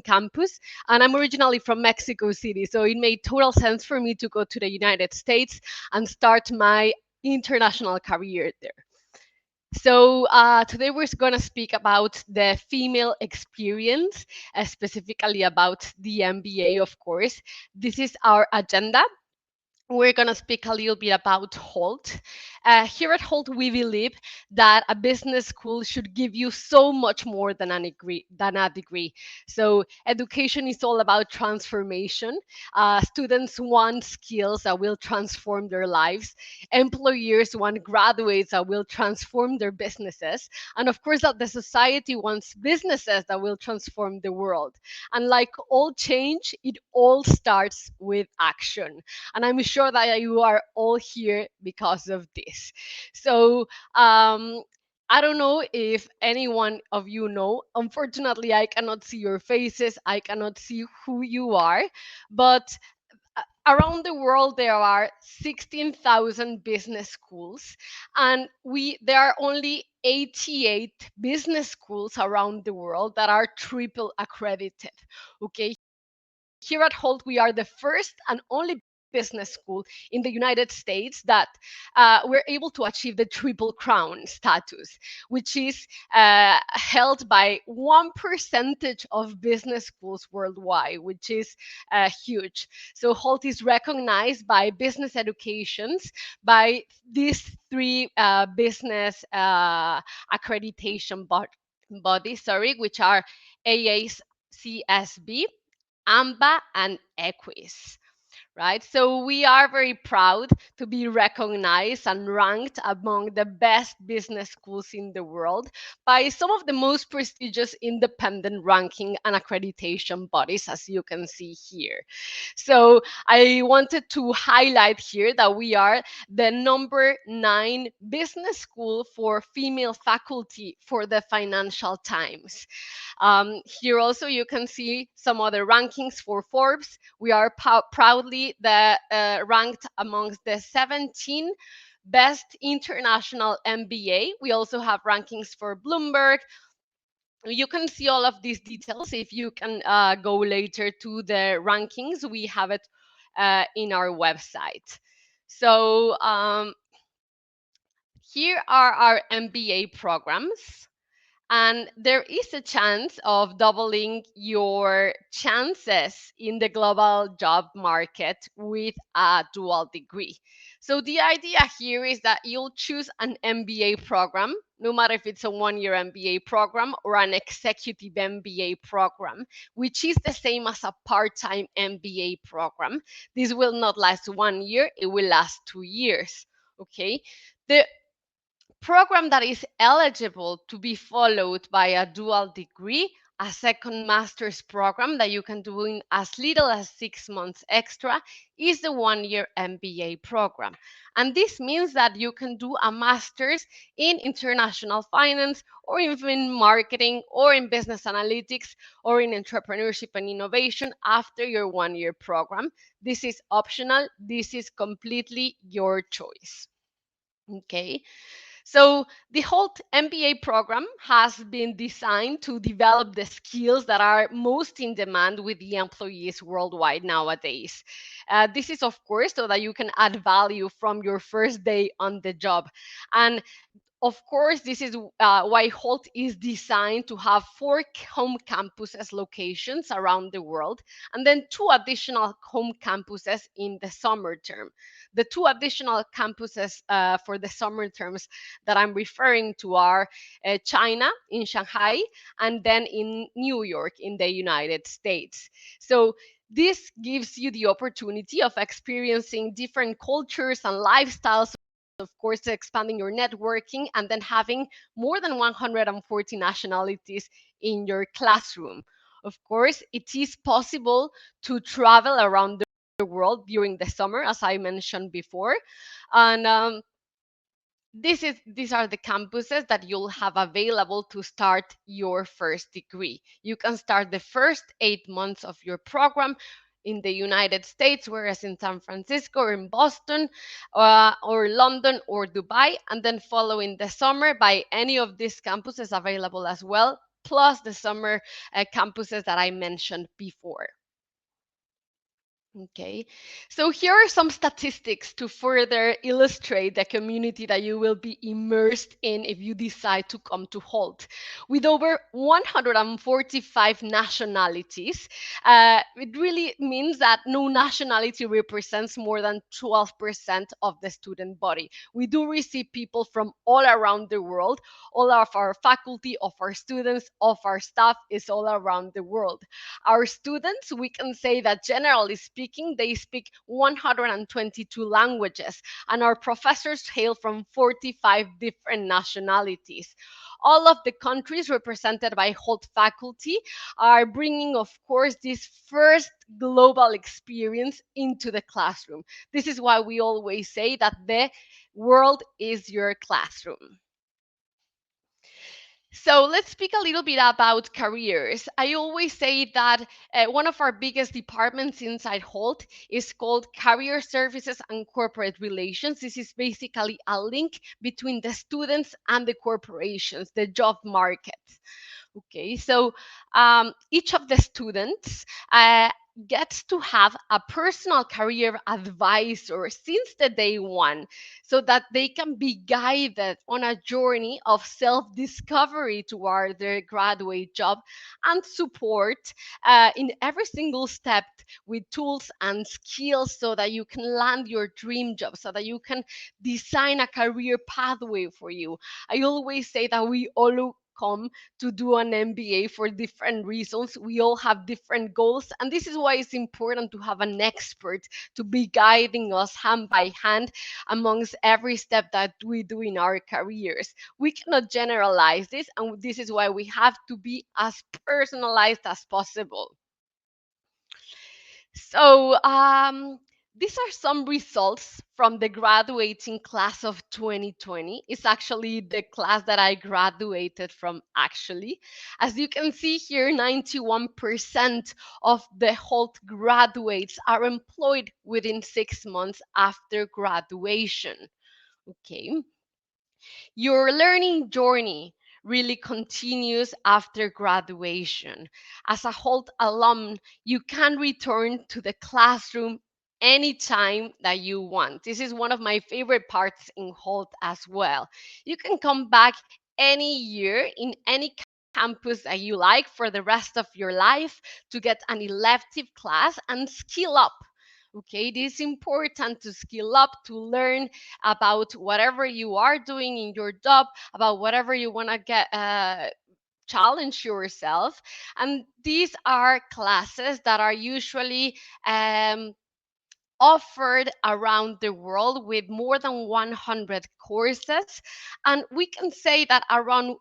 campus, and I'm originally from Mexico City, so it made total sense for me to go to the United States and start my international career there. So today we're going to speak about the female experience, specifically about the MBA, of course. This is our agenda. We're going to speak a little bit about Holt. Here at Holt, we believe that a business school should give you so much more than a degree. So education is all about transformation. Students want skills that will transform their lives. Employers want graduates that will transform their businesses. And of course, that the society wants businesses that will transform the world. And like all change, it all starts with action. And I'm sure that you are all here because of this. So I don't know if any one of you know. Unfortunately, I cannot see your faces. I cannot see who you are. But around the world, there are 16,000 business schools, and there are only 88 business schools around the world that are triple accredited. Okay, here at Holt, we are the first and only business school in the United States that we're able to achieve the Triple Crown status, which is held by 1% of business schools worldwide, which is huge. So Holt is recognized by business educations, by these three business accreditation bodies, which are AACSB, AMBA, and EQUIS, right? So we are very proud to be recognized and ranked among the best business schools in the world by some of the most prestigious independent ranking and accreditation bodies, as you can see here. So I wanted to highlight here that we are the number 9 business school for female faculty for the Financial Times. Here also you can see some other rankings for Forbes. We are proudly ranked amongst the 17 best international MBA. We also have rankings for Bloomberg. You can see all of these details if you can go later to the rankings. We have it in our website. So here are our MBA programs. And there is a chance of doubling your chances in the global job market with a dual degree. So the idea here is that you'll choose an MBA program, no matter if it's a one-year MBA program or an executive MBA program, which is the same as a part-time MBA program. This will not last 1 year, it will last 2 years. Okay. The program that is eligible to be followed by a dual degree, a second master's program that you can do in as little as 6 months extra, is the 1-year MBA program. And this means that you can do a master's in international finance, or even in marketing, or in business analytics, or in entrepreneurship and innovation after your 1-year program. This is optional. This is completely your choice. Okay. So the whole MBA program has been designed to develop the skills that are most in demand with the employees worldwide nowadays. This is, of course, so that you can add value from your first day on the job. And of course, this is why Holt is designed to have 4 home campuses locations around the world, and then 2 additional home campuses in the summer term. The 2 additional campuses for the summer terms that I'm referring to are China, in Shanghai, and then in New York, in the United States. So this gives you the opportunity of experiencing different cultures and lifestyles, of course, expanding your networking, and then having more than 140 nationalities in your classroom. Of course, it is possible to travel around the world during the summer, as I mentioned before. And these are the campuses that you'll have available to start your first degree. You can start the first 8 months of your program in the United States, whereas in San Francisco or in Boston or London or Dubai, and then follow in the summer by any of these campuses available as well plus the summer campuses that I mentioned before. Okay, so here are some statistics to further illustrate the community that you will be immersed in if you decide to come to Holt. With over 145 nationalities, it really means that no nationality represents more than 12% of the student body. We do receive people from all around the world. All of our faculty, of our students, of our staff is all around the world. Our students, we can say that generally speaking, they speak 122 languages, and our professors hail from 45 different nationalities. All of the countries represented by Holt faculty are bringing, of course, this first global experience into the classroom. This is why we always say that the world is your classroom. So let's speak a little bit about careers. I always say that one of our biggest departments inside Holt is called Career Services and Corporate Relations. This is basically a link between the students and the corporations, the job market. Okay, so each of the students gets to have a personal career advisor since the day one so that they can be guided on a journey of self-discovery toward their graduate job and support in every single step with tools and skills so that you can land your dream job, so that you can design a career pathway for you. I always say that we all come to do an MBA for different reasons. We all have different goals, and this is why it's important to have an expert to be guiding us hand by hand amongst every step that we do in our careers. We cannot generalize this, and this is why we have to be as personalized as possible. So, these are some results from the graduating class of 2020. It's actually the class that I graduated from, actually. As you can see here, 91% of the Holt graduates are employed within 6 months after graduation. Okay. Your learning journey really continues after graduation. As a Holt alum, you can return to the classroom anytime that you want. This is one of my favorite parts in Holt as well. You can come back any year in any campus that you like for the rest of your life to get an elective class and skill up. Okay, it is important to skill up, to learn about whatever you are doing in your job, about whatever you want to get challenge yourself. And these are classes that are usually offered around the world with more than 100 courses. And we can say that around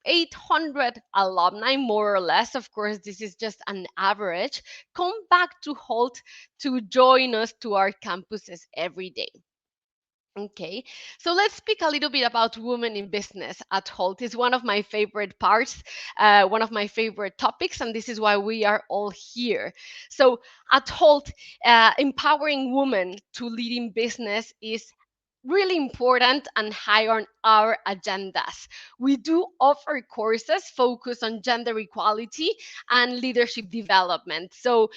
800 alumni, more or less, of course, this is just an average, come back to Holt to join us to our campuses every day. Okay, so let's speak a little bit about women in business at Holt. It's one of my favorite parts, one of my favorite topics, and this is why we are all here. So at Holt, empowering women to lead in business is really important and high on our agendas. We do offer courses focused on gender equality and leadership development. So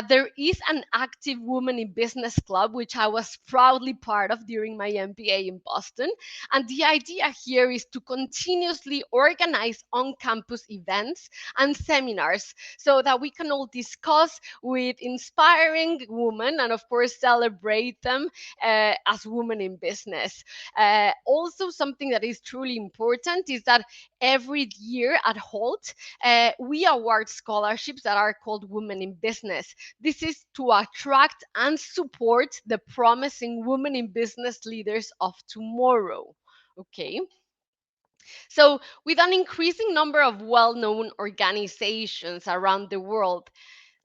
there is an active Women in Business Club, which I was proudly part of during my MBA in Boston. And the idea here is to continuously organize on campus events and seminars so that we can all discuss with inspiring women and, of course, celebrate them as women in business. Also, something that is truly important is that every year at Holt, we award scholarships that are called Women in Business. This is to attract and support the promising women in business leaders of tomorrow. Okay. So, with an increasing number of well known organizations around the world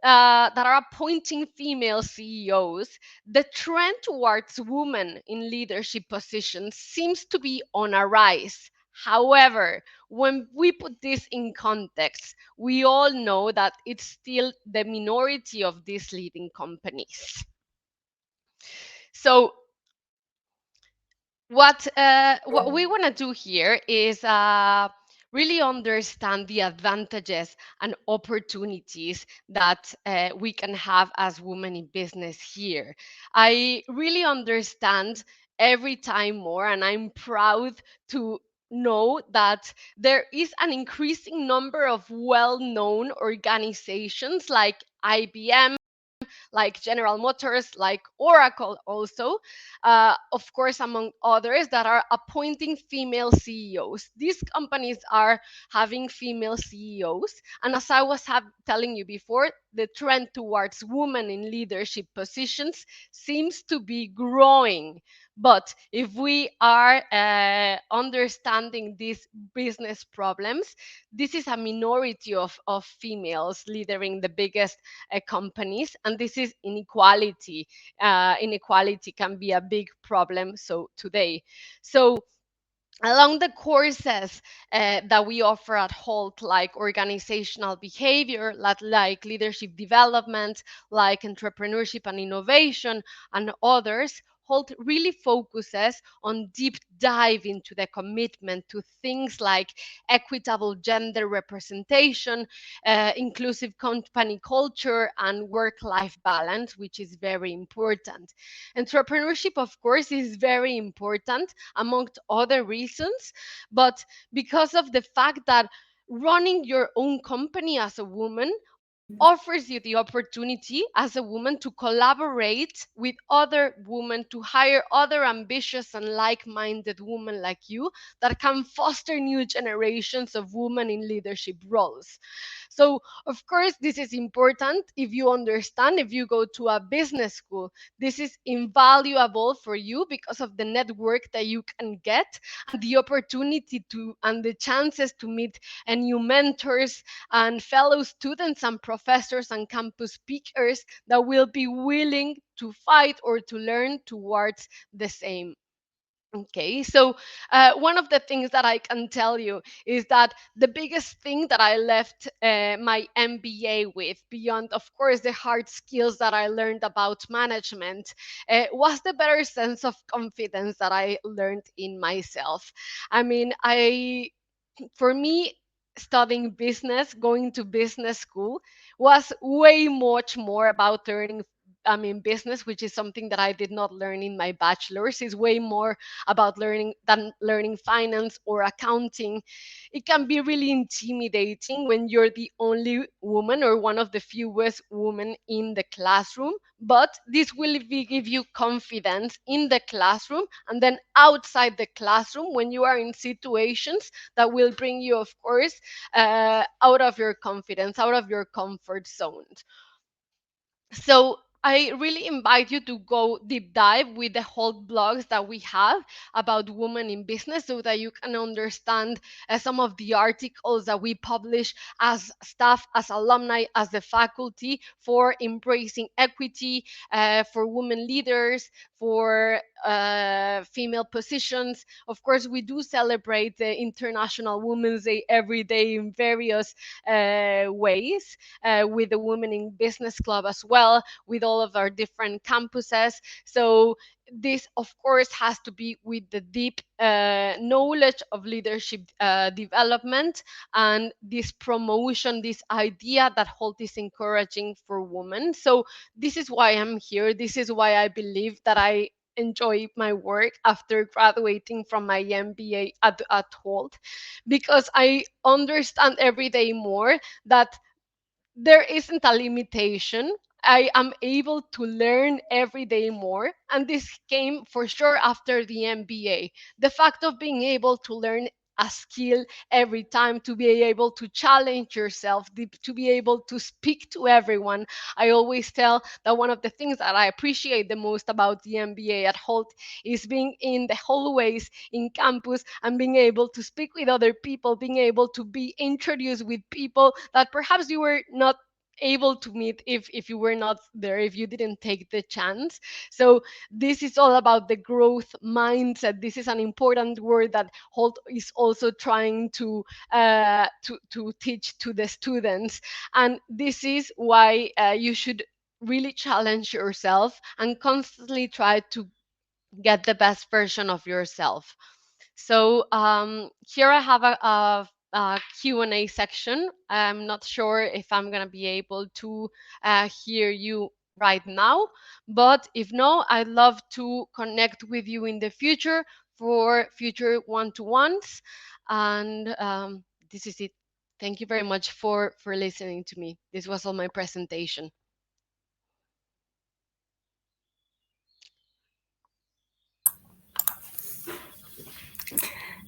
that are appointing female CEOs, the trend towards women in leadership positions seems to be on a rise. However, when we put this in context, we all know that it's still the minority of these leading companies. So, what we want to do here is really understand the advantages and opportunities that we can have as women in business here. I really understand every time more, and I'm proud to know that there is an increasing number of well known organizations like IBM, like General Motors, like Oracle also, of course, among others, that are appointing female CEOs. These companies are having female CEOs. And as I was telling you before, the trend towards women in leadership positions seems to be growing. But if we are understanding these business problems, this is a minority of females leading the biggest companies, and this is inequality. Inequality can be a big problem so today. So along the courses that we offer at Holt, like organizational behavior, like leadership development, like entrepreneurship and innovation, and others, Holt really focuses on deep dive into the commitment to things like equitable gender representation, inclusive company culture, and work-life balance, which is very important. Entrepreneurship, of course, is very important amongst other reasons, but because of the fact that running your own company as a woman offers you the opportunity as a woman to collaborate with other women, to hire other ambitious and like minded women like you that can foster new generations of women in leadership roles. So, of course, this is important if you understand, if you go to a business school, this is invaluable for you because of the network that you can get and the opportunity to and the chances to meet new mentors and fellow students and professors and campus speakers that will be willing to fight or to learn towards the same. Okay, so one of the things that I can tell you is that the biggest thing that I left my MBA with, beyond, of course, the hard skills that I learned about management, was the better sense of confidence that I learned in myself. I mean, for me, studying business, going to business school, was way much more about learning. I mean, business, which is something that I did not learn in my bachelor's, is way more about learning than learning finance or accounting. It can be really intimidating when you're the only woman or one of the fewest women in the classroom. But this will give you confidence in the classroom and then outside the classroom when you are in situations that will bring you, of course, out of your confidence, out of your comfort zone. So I really invite you to go deep dive with the whole blogs that we have about women in business so that you can understand some of the articles that we publish as staff, as alumni, as the faculty for embracing equity, for women leaders, for female positions. Of course, we do celebrate the International Women's Day every day in various ways, with the Women in Business Club as well, with all of our different campuses. So this, of course, has to be with the deep knowledge of leadership development and this promotion, this idea that Holt is encouraging for women. So this is why I'm here. This is why I believe that I enjoy my work after graduating from my MBA at Holt, because I understand every day more that there isn't a limitation. I am able to learn every day more. And this came for sure after the MBA. The fact of being able to learn a skill every time, to be able to challenge yourself, to be able to speak to everyone. I always tell that one of the things that I appreciate the most about the MBA at Holt is being in the hallways in campus and being able to speak with other people, being able to be introduced with people that perhaps you were not able to meet if you were not there, if you didn't take the chance. So this is all about the growth mindset. This is an important word that Holt is also trying to teach to the students, and this is why you should really challenge yourself and constantly try to get the best version of yourself. So here I have Q&A section. I'm not sure if I'm going to be able to hear you right now, but if no, I'd love to connect with you in the future for future one-to-ones. And this is it. Thank you very much for listening to me. This was all my presentation.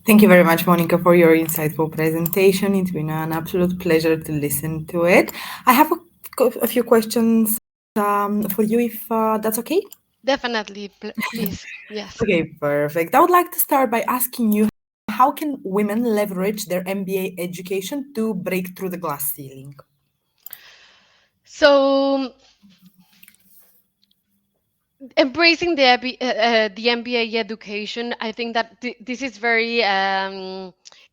Thank you very much, Monica, for your insightful presentation. It's been an absolute pleasure to listen to it. I have a few questions for you, if that's okay. Definitely, please. Yes. Okay, perfect. I would like to start by asking you, how can women leverage their MBA education to break through the glass ceiling? So embracing the MBA education, I think that this is very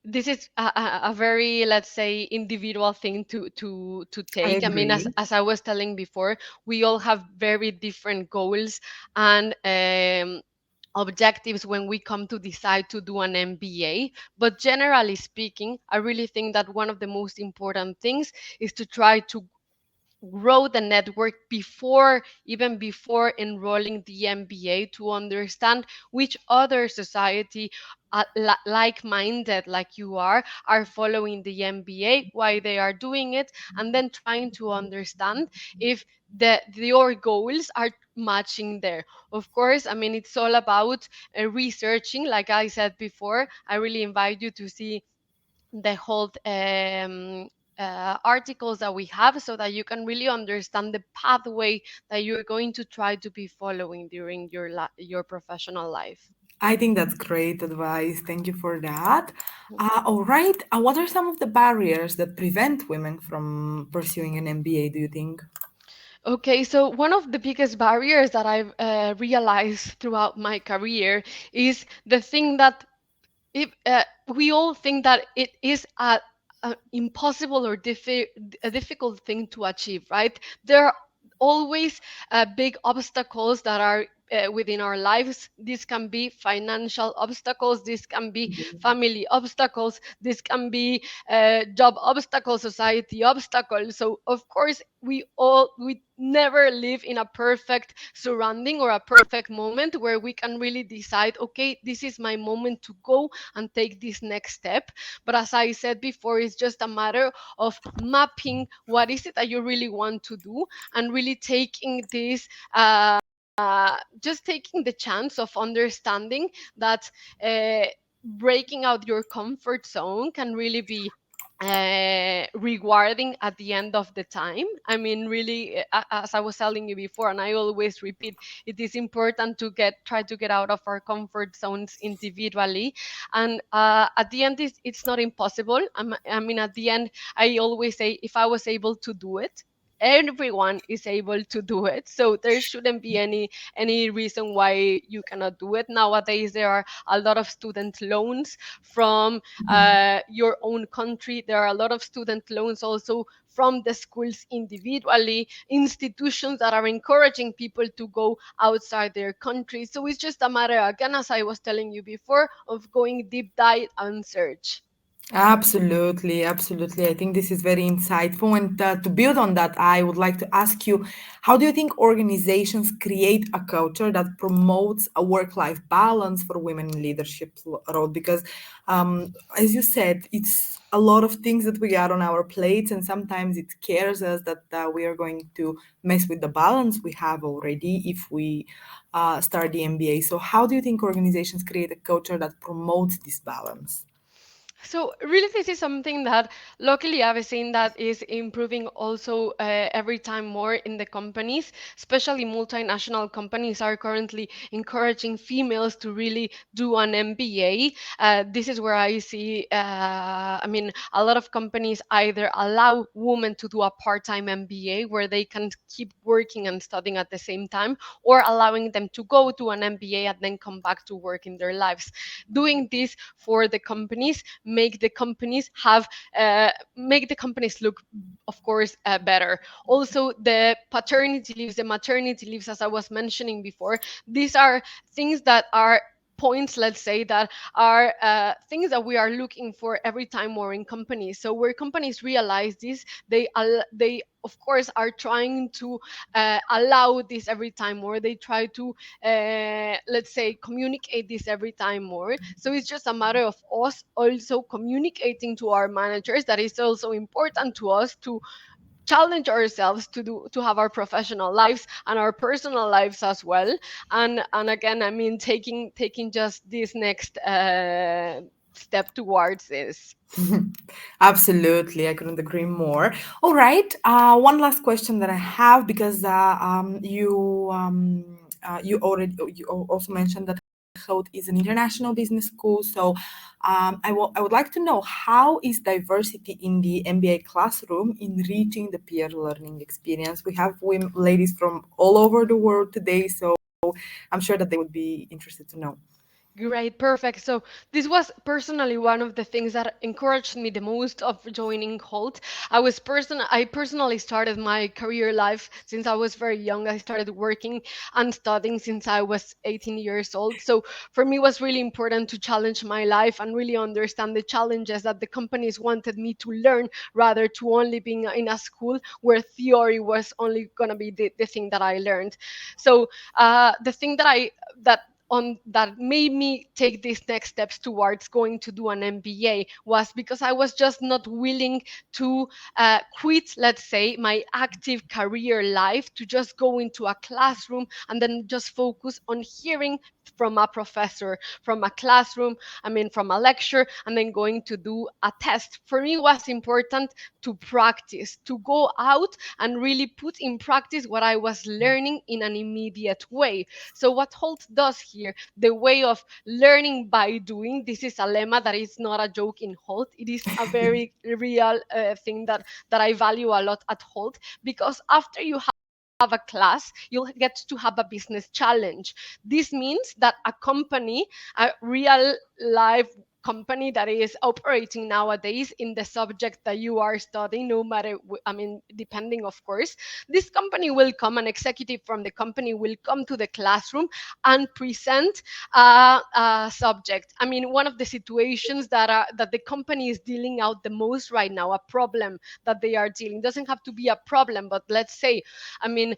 this is a very, let's say, individual thing to I take. I mean, agree. as I was telling before, we all have very different goals and objectives when we come to decide to do an MBA. But generally speaking, I really think that one of the most important things is to try to grow the network before, even before enrolling the MBA, to understand which other society like-minded like you are following the MBA, why they are doing it, and then trying to understand if your goals are matching there. Of course, I mean, it's all about researching. Like I said before, I really invite you to see the whole articles that we have, so that you can really understand the pathway that you're going to try to be following during your professional life. I think that's great advice. Thank you for that. All right. What are some of the barriers that prevent women from pursuing an MBA, do you think? Okay, so one of the biggest barriers that I've realized throughout my career is the thing that if we all think that it is a impossible or a difficult thing to achieve, right? There are always big obstacles that are within our lives. This can be financial obstacles, this can be family obstacles, this can be job obstacles, society obstacles. So of course we never live in a perfect surrounding or a perfect moment where we can really decide, okay, this is my moment to go and take this next step. But as I said before, it's just a matter of mapping what is it that you really want to do, and really taking this just taking the chance of understanding that uh, breaking out your comfort zone can really be rewarding at the end of the time. I mean, really, as I was telling you before, and I always repeat, it is important to try to get out of our comfort zones individually. And at the end, it's not impossible. I mean, at the end, I always say, if I was able to do it, everyone is able to do it, so there shouldn't be any reason why you cannot do it. Nowadays there are a lot of student loans from your own country. There are a lot of student loans also from the schools individually, institutions that are encouraging people to go outside their country. So it's just a matter, again, as I was telling you before, of going deep dive and search. Absolutely, absolutely. I think this is very insightful. And to build on that, I would like to ask you, how do you think organizations create a culture that promotes a work-life balance for women in leadership role? Because, as you said, it's a lot of things that we got on our plates, and sometimes it scares us that we are going to mess with the balance we have already if we start the MBA. So, how do you think organizations create a culture that promotes this balance? So really, this is something that luckily I've seen that is improving also every time more in the companies, especially multinational companies are currently encouraging females to really do an MBA. This is where I see, I mean, a lot of companies either allow women to do a part-time MBA where they can keep working and studying at the same time, or allowing them to go to an MBA and then come back to work in their lives. Doing this for the companies make the companies look, of course, better. Also, the paternity leaves, the maternity leaves, as I was mentioning before, these are things that are points, let's say, that are things that we are looking for every time more in companies. So where companies realize this, they of course are trying to allow this every time more. They try to let's say communicate this every time more. So it's just a matter of us also communicating to our managers that it's also important to us to challenge ourselves to have our professional lives and our personal lives as well. And again, I mean, taking just this next step towards this. Absolutely, I couldn't agree more. All right, one last question that I have, because you already also mentioned that Hout is an international business school. So I would like to know, how is diversity in the MBA classroom enriching the peer learning experience? We have women, ladies from all over the world today, so I'm sure that they would be interested to know. Great, perfect. So this was personally one of the things that encouraged me the most of joining Holt. I personally started my career life since I was very young. I started working and studying since I was 18 years old. So for me, it was really important to challenge my life and really understand the challenges that the companies wanted me to learn, rather to only being in a school where theory was only gonna be the thing that I learned. So the thing that on that made me take these next steps towards going to do an MBA was because I was just not willing to quit, let's say, my active career life to just go into a classroom and then just focus on hearing from a professor, from a classroom, I mean, from a lecture, and then going to do a test. For me, it was important to practice, to go out and really put in practice what I was learning in an immediate way. So what Holt does here, the way of learning by doing, this is a lemma that is not a joke in Holt. It is a very real thing that I value a lot at Holt, because after you have a class, you'll get to have a business challenge. This means that a company, a real life company that is operating nowadays in the subject that you are studying, no matter, I mean, depending, of course, this company will come, an executive from the company will come to the classroom and present a subject. I mean, one of the situations that the company is dealing out the most right now, a problem that they are dealing, doesn't have to be a problem, but let's say, I mean,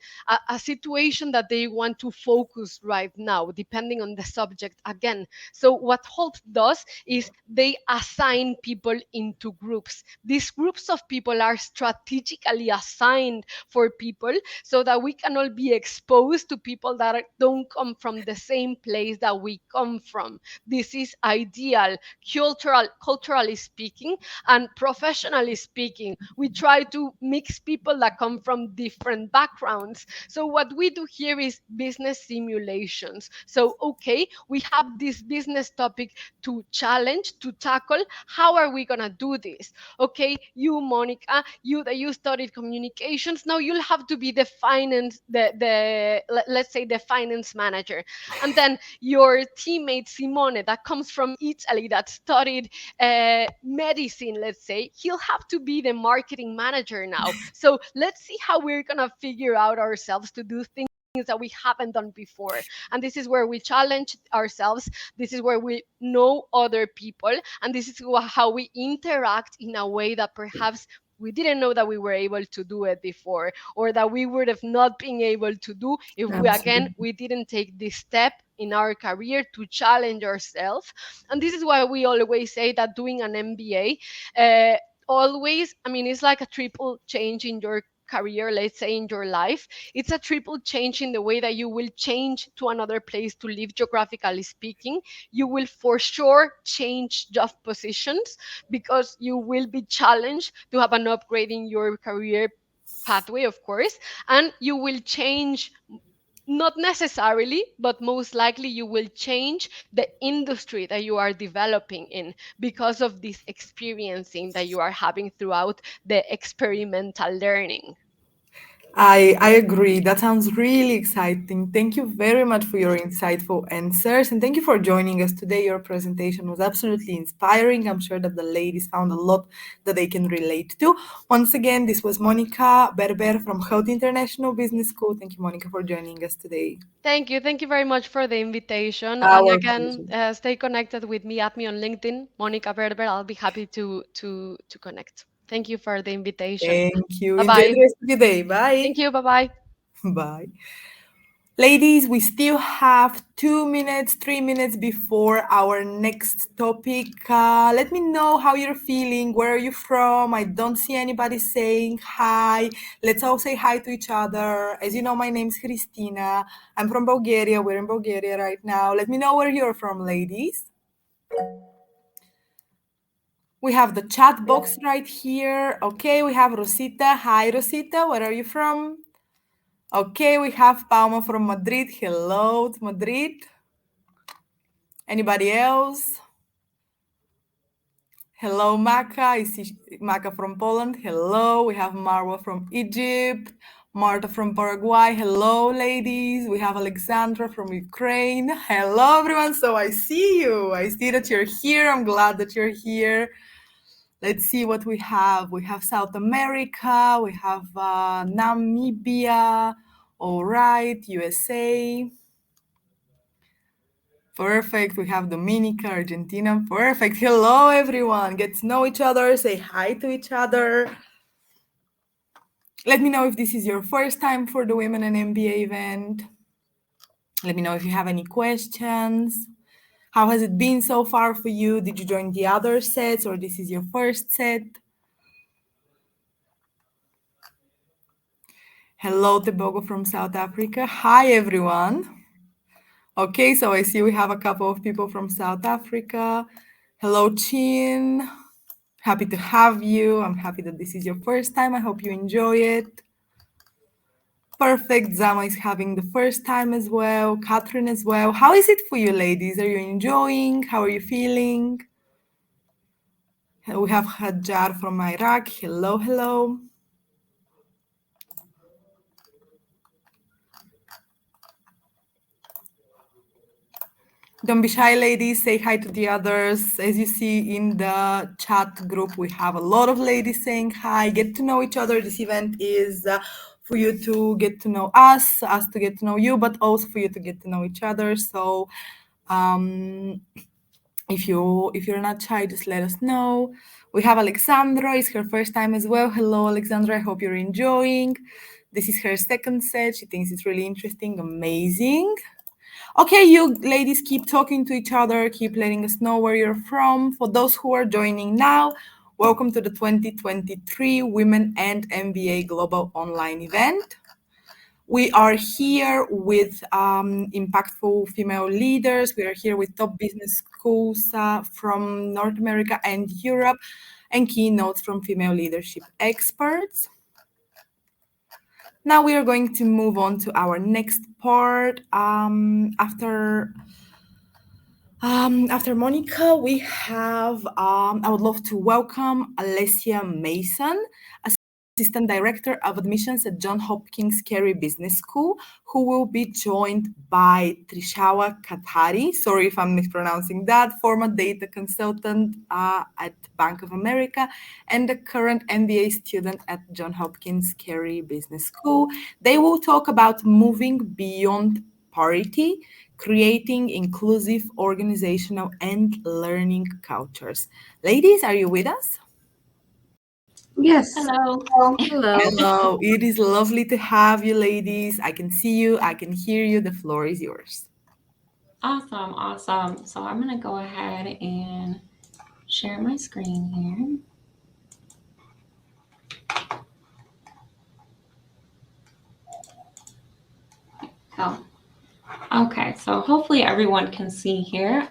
a situation that they want to focus right now, depending on the subject again. So what Holt does is they assign people into groups. These groups of people are strategically assigned for people so that we can all be exposed to people that don't come from the same place that we come from. This is ideal, culturally speaking, and professionally speaking. We try to mix people that come from different backgrounds. So what we do here is business simulations. So okay, we have this business topic to challenge, to tackle. How are we gonna do this? Okay, you, Monica, you studied communications. Now you'll have to be the finance, let's say the finance manager. And then your teammate Simone, that comes from Italy, that studied medicine, let's say, he'll have to be the marketing manager now. So let's see how we're gonna figure out ourselves to do things that we haven't done before. And this is where we challenge ourselves. This is where we know other people. And this is how we interact in a way that perhaps we didn't know that we were able to do it before, or that we would have not been able to do if we didn't take this step in our career to challenge ourselves. And this is why we always say that doing an MBA, always, I mean, it's like a triple change in your career, let's say in your life. It's a triple change in the way that you will change to another place to live, geographically speaking. You will for sure change job positions, because you will be challenged to have an upgrade in your career pathway, of course. And you will change, not necessarily, but most likely you will change the industry that you are developing in, because of this experiencing that you are having throughout the experimental learning. I agree. That sounds really exciting. Thank you very much for your insightful answers. And thank you for joining us today. Your presentation was absolutely inspiring. I'm sure that the ladies found a lot that they can relate to. Once again, this was Monica Berber from Health International Business School. Thank you, Monica, for joining us today. Thank you. Thank you very much for the invitation. And Our again, pleasure. stay connected with me. Add me on LinkedIn, Monica Berber. I'll be happy to connect. Thank you for the invitation. Thank you. Bye Enjoy bye. the rest of your day. Bye. Thank you. Bye bye. Bye. Ladies, we still have 2 minutes, 3 minutes before our next topic. Let me know how you're feeling. Where are you from? I don't see anybody saying hi. Let's all say hi to each other. As you know, my name's Christina. I'm from Bulgaria. We're in Bulgaria right now. Let me know where you're from, ladies. We have the chat box right here. Okay, we have Rosita. Hi, Rosita. Where are you from? Okay, we have Palma from Madrid. Hello to Madrid. Anybody else? Hello, Maka. I see Maka from Poland. Hello. We have Marwa from Egypt. Marta from Paraguay. Hello, ladies. We have Alexandra from Ukraine. Hello, everyone. So I see you. I see that you're here. I'm glad that you're here. Let's see what we have. We have South America. We have Namibia. All right. USA. Perfect. We have Dominica, Argentina. Perfect. Hello, everyone. Get to know each other. Say hi to each other. Let me know if this is your first time for the Women and MBA event. Let me know if you have any questions. How has it been so far for you? Did you join the other sets or this is your first set? Hello, Tebogo from South Africa. Hi, everyone. Okay, so I see we have a couple of people from South Africa. Hello, Chin. Happy to have you. I'm happy that this is your first time. I hope you enjoy it. Perfect. Zama is having the first time as well. Catherine as well. How is it for you, ladies? Are you enjoying? How are you feeling? We have Hajar from Iraq. Hello, hello. Don't be shy, ladies. Say hi to the others. As you see in the chat group, we have a lot of ladies saying hi. Get to know each other. This event is for you to get to know us to get to know you, but also for you to get to know each other. So, if you're not shy, just let us know. We have Alexandra. It's her first time as well. Hello, Alexandra. I hope you're enjoying. This is her second set. She thinks it's really interesting. Amazing. Okay, you ladies keep talking to each other, keep letting us know where you're from. For those who are joining now, welcome to the 2023 Women and MBA Global Online Event. We are here with impactful female leaders. We are here with top business schools from North America and Europe and keynotes from female leadership experts. Now we are going to move on to our next part. After Monica, we have, I would love to welcome Alessia Mason, Assistant Director of Admissions at Johns Hopkins Carey Business School, who will be joined by Trishawa Kathari, sorry if I'm mispronouncing that, former data consultant at Bank of America and a current MBA student at Johns Hopkins Carey Business School. They will talk about moving beyond parity, creating inclusive organizational and learning cultures. Ladies, are you with us? Yes. Hello. Hello. Hello, it is lovely to have you, ladies. I can see you, I can hear you. The floor is yours. Awesome, awesome. So I'm going to go ahead and share my screen here. Oh, okay. So hopefully everyone can see here.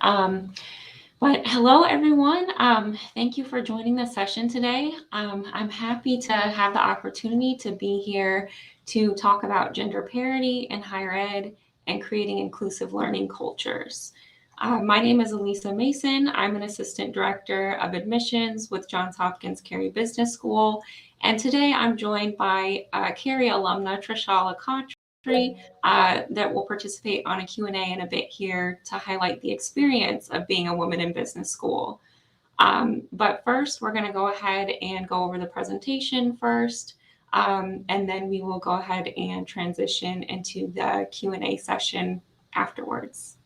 But hello, everyone. Thank you for joining the session today. I'm happy to have the opportunity to be here to talk about gender parity in higher ed and creating inclusive learning cultures. My name is Elisa Mason. I'm an assistant director of admissions with Johns Hopkins Carey Business School, And today I'm joined by Carey alumna Trishala Khatri that will participate on a Q&A in a bit here to highlight the experience of being a woman in business school. But first, we're going to go ahead and go over the presentation first, and then we will go ahead and transition into the Q&A session afterwards.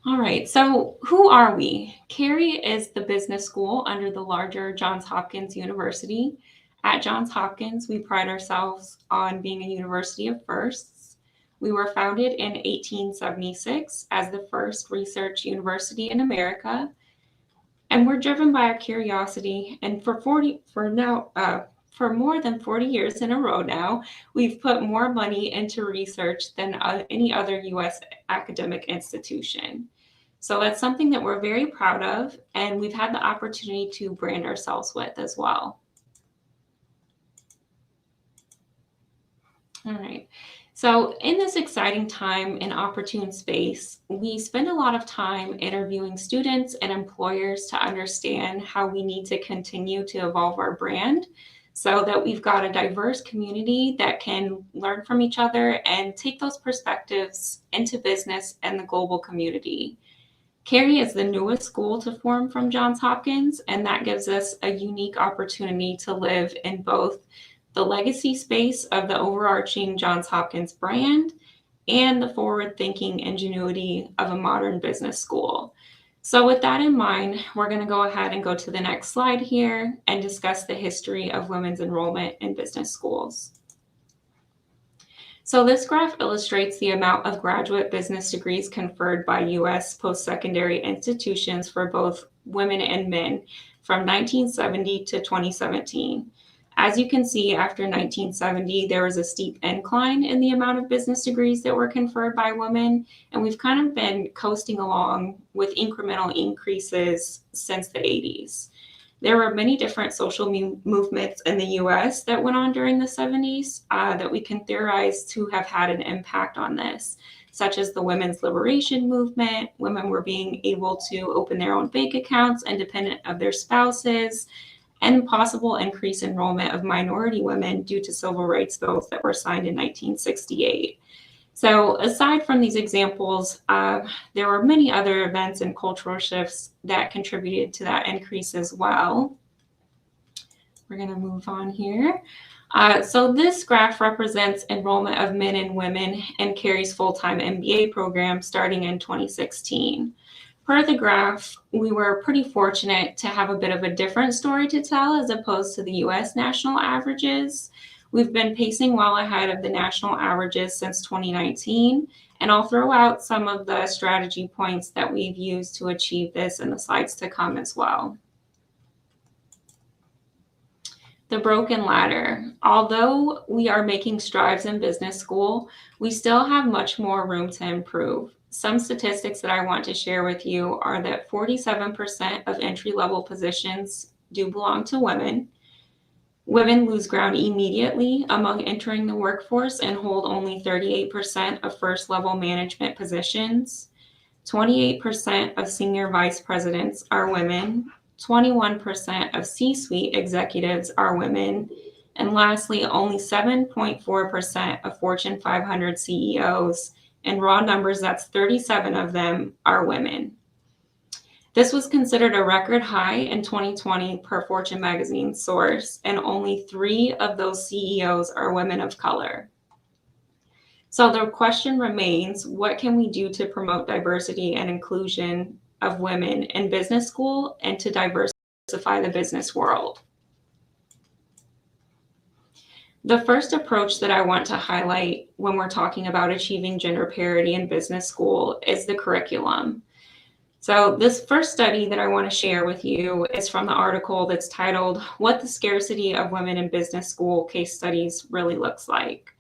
All right, so who are we? Carey is the business school under the larger Johns Hopkins University. At Johns Hopkins, we pride ourselves on being a university of firsts. We were founded in 1876 as the first research university in America, and we're driven by our curiosity. And for more than 40 years in a row now, we've put more money into research than any other U.S. academic institution. So that's something that we're very proud of, and we've had the opportunity to brand ourselves with as well. All right. So in this exciting time and opportune space, we spend a lot of time interviewing students and employers to understand how we need to continue to evolve our brand so that we've got a diverse community that can learn from each other and take those perspectives into business and the global community. Carey is the newest school to form from Johns Hopkins, and that gives us a unique opportunity to live in both the legacy space of the overarching Johns Hopkins brand and the forward-thinking ingenuity of a modern business school. So with that in mind, we're going to go ahead and go to the next slide here and discuss the history of women's enrollment in business schools. So this graph illustrates the amount of graduate business degrees conferred by U.S. post-secondary institutions for both women and men from 1970 to 2017. As you can see, after 1970, there was a steep incline in the amount of business degrees that were conferred by women, and we've kind of been coasting along with incremental increases since the 80s. There were many different social movements in the US that went on during the 70s that we can theorize to have had an impact on this, such as the women's liberation movement. Women were being able to open their own bank accounts independent of their spouses, and possible increased enrollment of minority women due to civil rights bills that were signed in 1968. So aside from these examples, there were many other events and cultural shifts that contributed to that increase as well. We're going to move on here. So this graph represents enrollment of men and women in Carey's full-time MBA program starting in 2016. Per the graph, we were pretty fortunate to have a bit of a different story to tell as opposed to the US national averages. We've been pacing well ahead of the national averages since 2019, and I'll throw out some of the strategy points that we've used to achieve this in the slides to come as well. The broken ladder. Although we are making strides in business school, we still have much more room to improve. Some statistics that I want to share with you are that 47% of entry-level positions do belong to women. Women lose ground immediately among entering the workforce and hold only 38% of first-level management positions. 28% of senior vice presidents are women. 21% of C-suite executives are women. And lastly, only 7.4% of Fortune 500 CEOs, in raw numbers, that's 37 of them, are women. This was considered a record high in 2020 per Fortune magazine source, and only 3 of those CEOs are women of color. So the question remains, what can we do to promote diversity and inclusion of women in business school and to diversify the business world? The first approach that I want to highlight when we're talking about achieving gender parity in business school is the curriculum. So this first study that I want to share with you is from the article that's titled, "What the Scarcity of Women in Business School Case Studies Really Looks Like."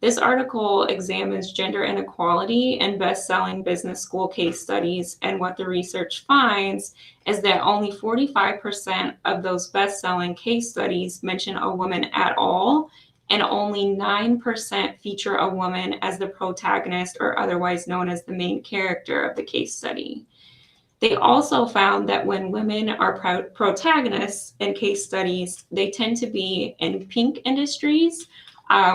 This article examines gender inequality in best-selling business school case studies, and what the research finds is that only 45% of those best-selling case studies mention a woman at all, and only 9% feature a woman as the protagonist or otherwise known as the main character of the case study. They also found that when women are protagonists in case studies, they tend to be in pink industries,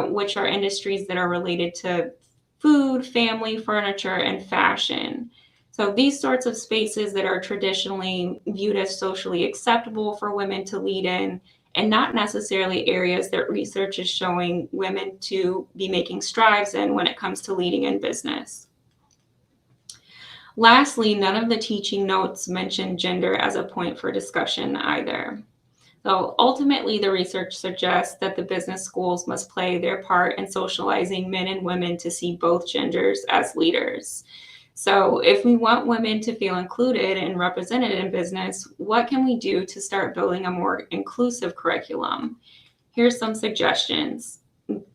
which are industries that are related to food, family, furniture, and fashion. So these sorts of spaces that are traditionally viewed as socially acceptable for women to lead in, and not necessarily areas that research is showing women to be making strides in when it comes to leading in business. Lastly, none of the teaching notes mention gender as a point for discussion either. So ultimately, the research suggests that the business schools must play their part in socializing men and women to see both genders as leaders. So if we want women to feel included and represented in business, what can we do to start building a more inclusive curriculum? Here's some suggestions.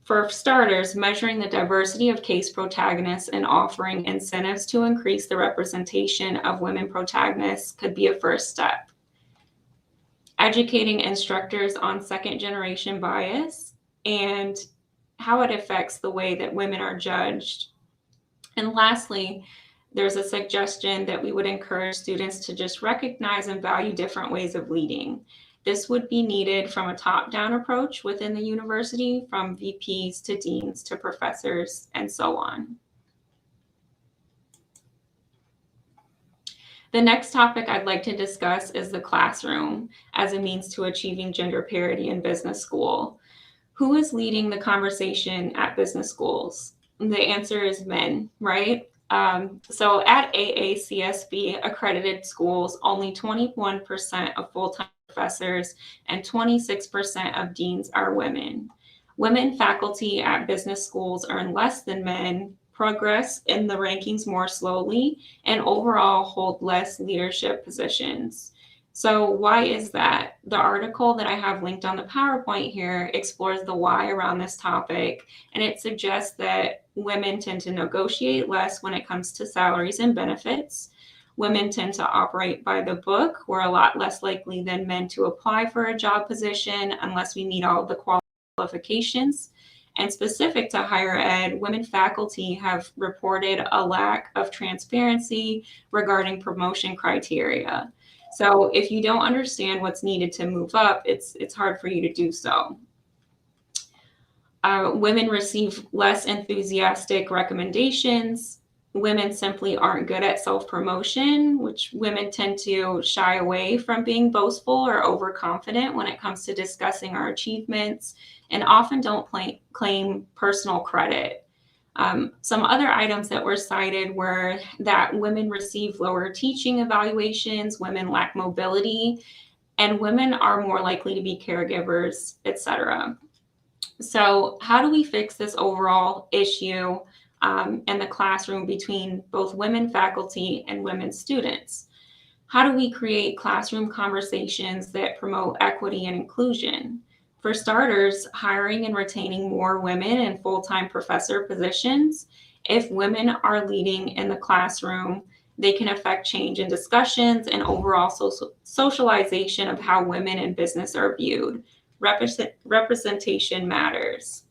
For starters, measuring the diversity of case protagonists and offering incentives to increase the representation of women protagonists could be a first step. Educating instructors on second-generation bias and how it affects the way that women are judged. And lastly, there's a suggestion that we would encourage students to just recognize and value different ways of leading. This would be needed from a top-down approach within the university, from VPs to deans to professors, and so on. The next topic I'd like to discuss is the classroom as a means to achieving gender parity in business school. Who is leading the conversation at business schools? The answer is men, right? So at AACSB accredited schools, only 21% of full-time professors and 26% of deans are women. Women faculty at business schools earn less than men, progress in the rankings more slowly, and overall hold less leadership positions. So why is that? The article that I have linked on the PowerPoint here explores the why around this topic, and it suggests that women tend to negotiate less when it comes to salaries and benefits. Women tend to operate by the book. We're a lot less likely than men to apply for a job position unless we meet all of the qualifications. And specific to higher ed, women faculty have reported a lack of transparency regarding promotion criteria. So if you don't understand what's needed to move up, it's hard for you to do so. Women receive less enthusiastic recommendations. Women simply aren't good at self-promotion, which women tend to shy away from being boastful or overconfident when it comes to discussing our achievements, and often don't claim personal credit. Some other items that were cited were that women receive lower teaching evaluations, women lack mobility, and women are more likely to be caregivers, etc. So how do we fix this overall issue in the classroom between both women faculty and women students? How do we create classroom conversations that promote equity and inclusion? For starters, hiring and retaining more women in full-time professor positions. If women are leading in the classroom, they can affect change in discussions and overall socialization of how women in business are viewed. Representation matters.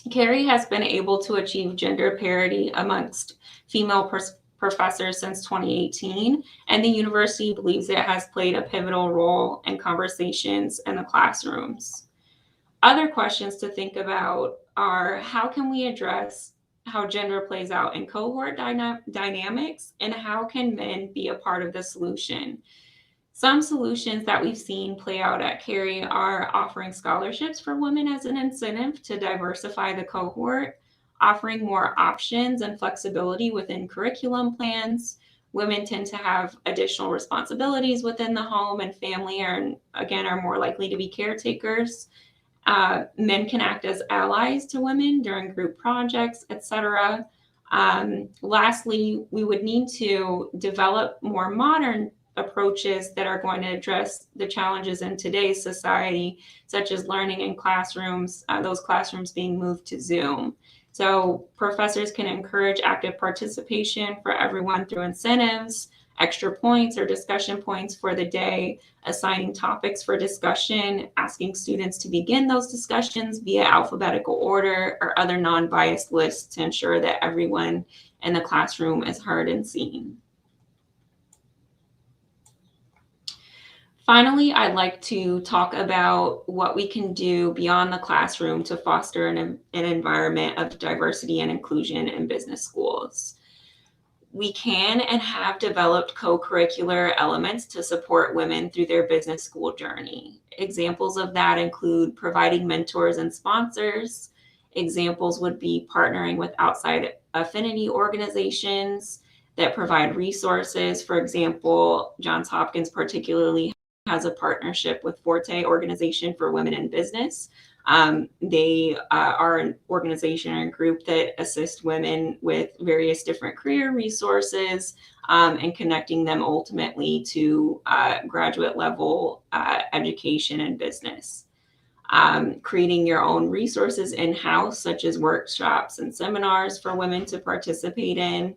Carey has been able to achieve gender parity amongst female professors since 2018, and the university believes it has played a pivotal role in conversations in the classrooms. Other questions to think about are, how can we address how gender plays out in cohort dynamics, and how can men be a part of the solution? Some solutions that we've seen play out at Carey are offering scholarships for women as an incentive to diversify the cohort, offering more options and flexibility within curriculum plans. Women tend to have additional responsibilities within the home and family, and again, are more likely to be caretakers. Men can act as allies to women during group projects, etc. Lastly, we would need to develop more modern approaches that are going to address the challenges in today's society, such as learning in classrooms, those classrooms being moved to Zoom. So professors can encourage active participation for everyone through incentives, extra points or discussion points for the day, assigning topics for discussion, asking students to begin those discussions via alphabetical order or other non-biased lists to ensure that everyone in the classroom is heard and seen. Finally, I'd like to talk about what we can do beyond the classroom to foster an environment of diversity and inclusion in business schools. We can and have developed co-curricular elements to support women through their business school journey. Examples of that include providing mentors and sponsors. Examples would be partnering with outside affinity organizations that provide resources. For example, Johns Hopkins particularly has a partnership with Forte Organization for Women in Business. They are an organization or a group that assists women with various different career resources and connecting them ultimately to graduate level education and business. Creating your own resources in-house, such as workshops and seminars for women to participate in,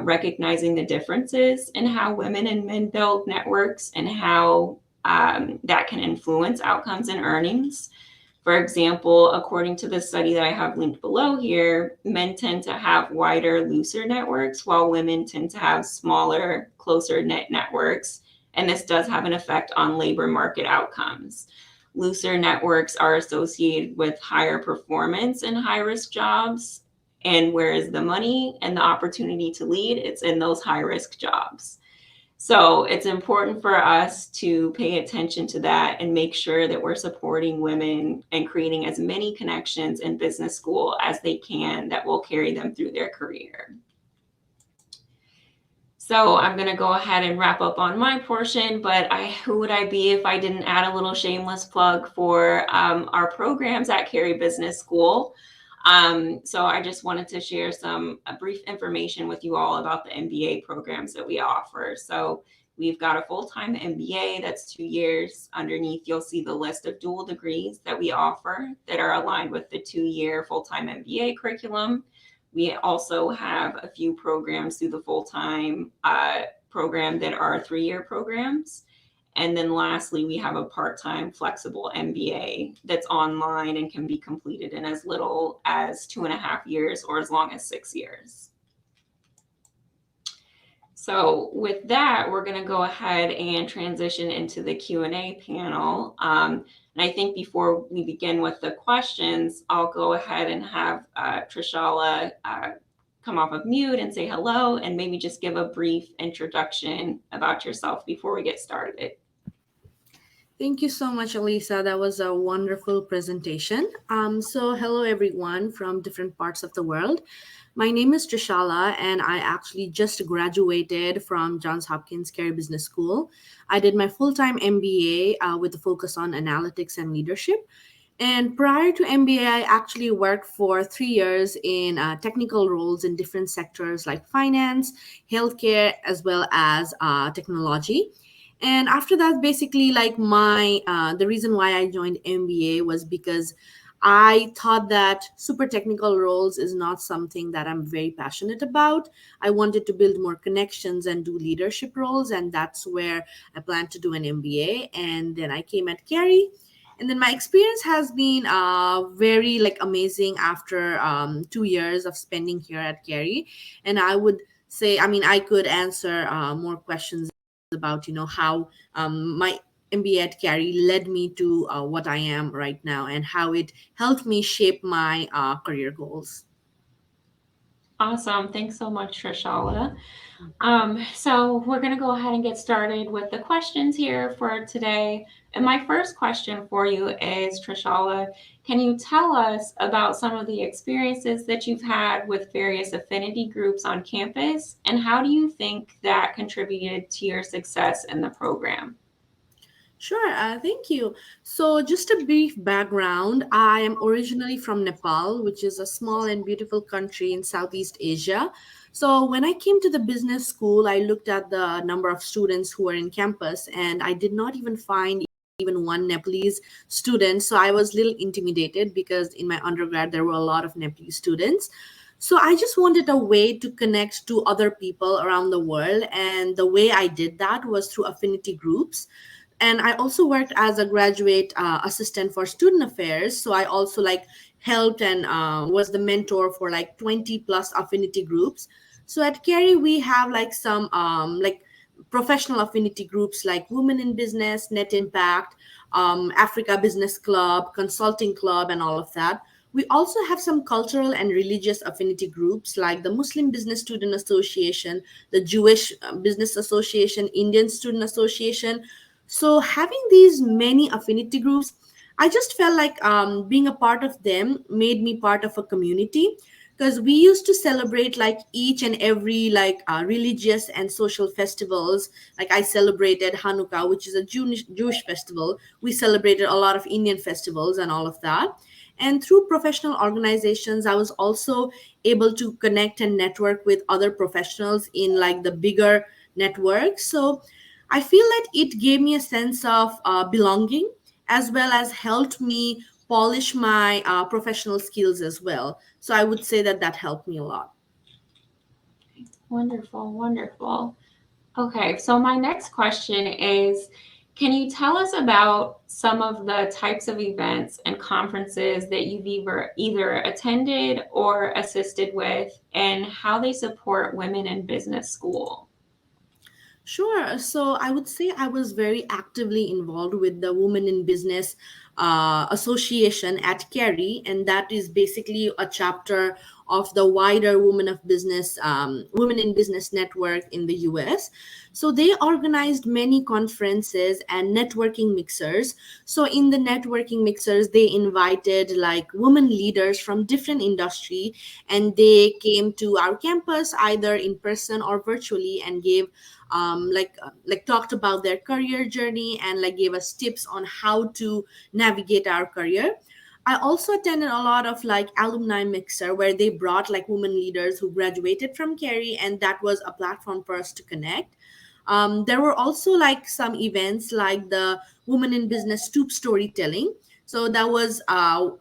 recognizing the differences in how women and men build networks and how that can influence outcomes and earnings. For example, according to the study that I have linked below here, men tend to have wider, looser networks, while women tend to have smaller, closer knit networks. And this does have an effect on labor market outcomes. Looser networks are associated with higher performance in high-risk jobs, and whereas the money and the opportunity to lead, it's in those high-risk jobs. So it's important for us to pay attention to that and make sure that we're supporting women and creating as many connections in business school as they can that will carry them through their career. So I'm going to go ahead and wrap up on my portion, but who would I be if I didn't add a little shameless plug for our programs at Carey Business School. So I just wanted to share some brief information with you all about the MBA programs that we offer. So we've got a full-time MBA that's 2 years. Underneath, you'll see the list of dual degrees that we offer that are aligned with the 2-year full-time MBA curriculum. We also have a few programs through the full-time program that are 3-year programs. And then lastly, we have a part-time flexible MBA that's online and can be completed in as little as 2.5 years or as long as 6 years. So with that, we're going to go ahead and transition into the Q&A panel. And I think before we begin with the questions, I'll go ahead and have Trishala come off of mute and say hello, and maybe just give a brief introduction about yourself before we get started. Thank you so much, Elisa. That was a wonderful presentation. So hello, everyone from different parts of the world. My name is Trishala, and I actually just graduated from Johns Hopkins Carey Business School. I did my full-time MBA with a focus on analytics and leadership. And prior to MBA, I actually worked for 3 years in technical roles in different sectors like finance, healthcare, as well as technology. And after that, basically, like the reason why I joined MBA was because I thought that super technical roles is not something that I'm very passionate about. I wanted to build more connections and do leadership roles, and that's where I planned to do an MBA. And then I came at Carey, and then my experience has been very amazing after 2 years of spending here at Carey. And I would say, I mean, I could answer more questions about how my MBA at Carey led me to what I am right now and how it helped me shape my career goals. Awesome. Thanks so much, Trishala. So we're going to go ahead and get started with the questions here for today. And my first question for you is, Trishala, can you tell us about some of the experiences that you've had with various affinity groups on campus, and how do you think that contributed to your success in the program? Sure, thank you. So, just a brief background. I am originally from Nepal, which is a small and beautiful country in Southeast Asia. So, when I came to the business school, I looked at the number of students who were in campus, and I did not even find even one Nepalese student. So, I was a little intimidated because in my undergrad, there were a lot of Nepalese students. So, I just wanted a way to connect to other people around the world. And the way I did that was through affinity groups. And I also worked as a graduate assistant for student affairs. So I also helped and was the mentor for 20 plus affinity groups. So at Carey we have some professional affinity groups like Women in Business, Net Impact, Africa Business Club, Consulting Club, and all of that. We also have some cultural and religious affinity groups like the Muslim Business Student Association, the Jewish Business Association, Indian Student Association. So, having these many affinity groups, I just felt like being a part of them made me part of a community, because we used to celebrate like each and every like religious and social festivals. Like I celebrated Hanukkah, which is a Jewish festival. We celebrated a lot of Indian festivals and all of that. And through professional organizations, I was also able to connect and network with other professionals in like the bigger networks. So I feel that it gave me a sense of belonging, as well as helped me polish my professional skills as well. So I would say that that helped me a lot. Wonderful, wonderful. Okay, so my next question is, can you tell us about some of the types of events and conferences that you've either attended or assisted with, and how they support women in business school? Sure. So I would say I was very actively involved with the Women in Business Association at Kerry, and that is basically a chapter of the wider Women in Business network in the US. So they organized many conferences and networking mixers. So in the networking mixers, they invited like women leaders from different industry, and they came to our campus either in person or virtually and gave like talked about their career journey and like gave us tips on how to navigate our career. I also attended a lot of like alumni mixer where they brought like women leaders who graduated from Kerry, and that was a platform for us to connect. There were also like some events like the Women in Business Stoop Storytelling. So that was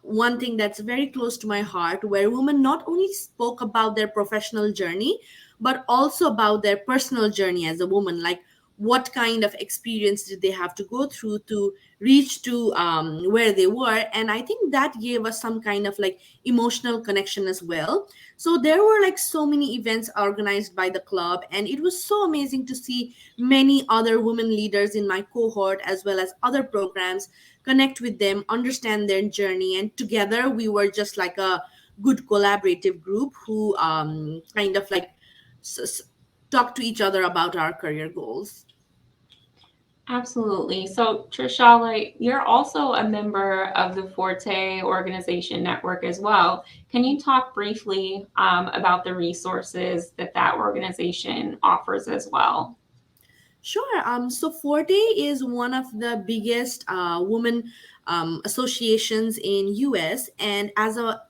one thing that's very close to my heart, where women not only spoke about their professional journey, but also about their personal journey as a woman. Like what kind of experience did they have to go through to reach to where they were? And I think that gave us some kind of like emotional connection as well. So there were like so many events organized by the club, and it was so amazing to see many other women leaders in my cohort as well as other programs, connect with them, understand their journey, and together we were just like a good collaborative group who kind of like s- s- talk to each other about our career goals. Absolutely. So, Trishala, you're also a member of the Forte Organization Network as well. Can you talk briefly about the resources that that organization offers as well? Sure. So Forte is one of the biggest women associations in US, and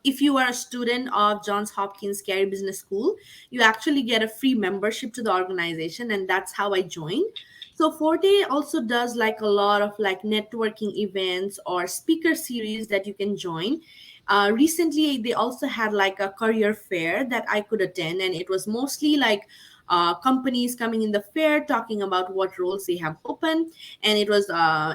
if you are a student of Johns Hopkins Carey Business School, you actually get a free membership to the organization, and that's how I joined. So Forte also does like a lot of like networking events or speaker series that you can join. Recently, they also had like a career fair that I could attend, and it was mostly like companies coming in the fair talking about what roles they have open, and it was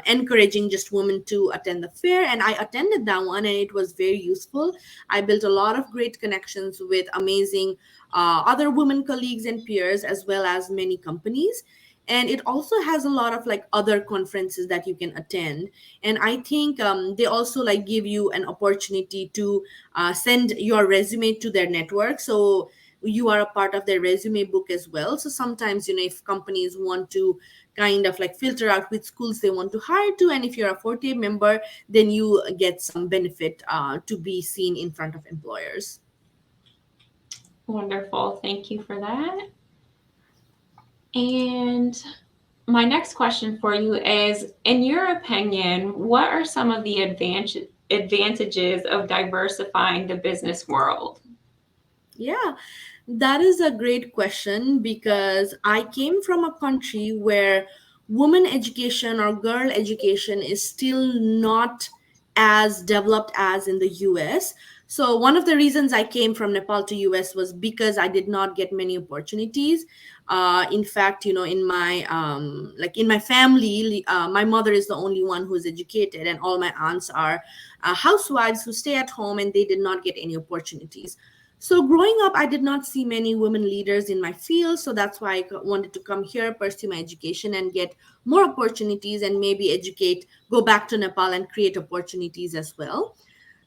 encouraging just women to attend the fair, and I attended that one, and it was very useful. I built a lot of great connections with amazing other women colleagues and peers, as well as many companies. And it also has a lot of like other conferences that you can attend, and I think they also like give you an opportunity to send your resume to their network, so you are a part of their resume book as well. So sometimes, if companies want to kind of like filter out which schools they want to hire to, and if you're a Forte member, then you get some benefit to be seen in front of employers. Wonderful. Thank you for that. And my next question for you is, in your opinion, what are some of the advantages of diversifying the business world? Yeah, that is a great question, because I came from a country where women education or girl education is still not as developed as in the US. So one of the reasons I came from Nepal to US was because I did not get many opportunities. In fact, in my like in my family, my mother is the only one who is educated, and all my aunts are housewives who stay at home, and they did not get any opportunities. So growing up, I did not see many women leaders in my field. So that's why I wanted to come here, pursue my education, and get more opportunities, and maybe educate, go back to Nepal and create opportunities as well.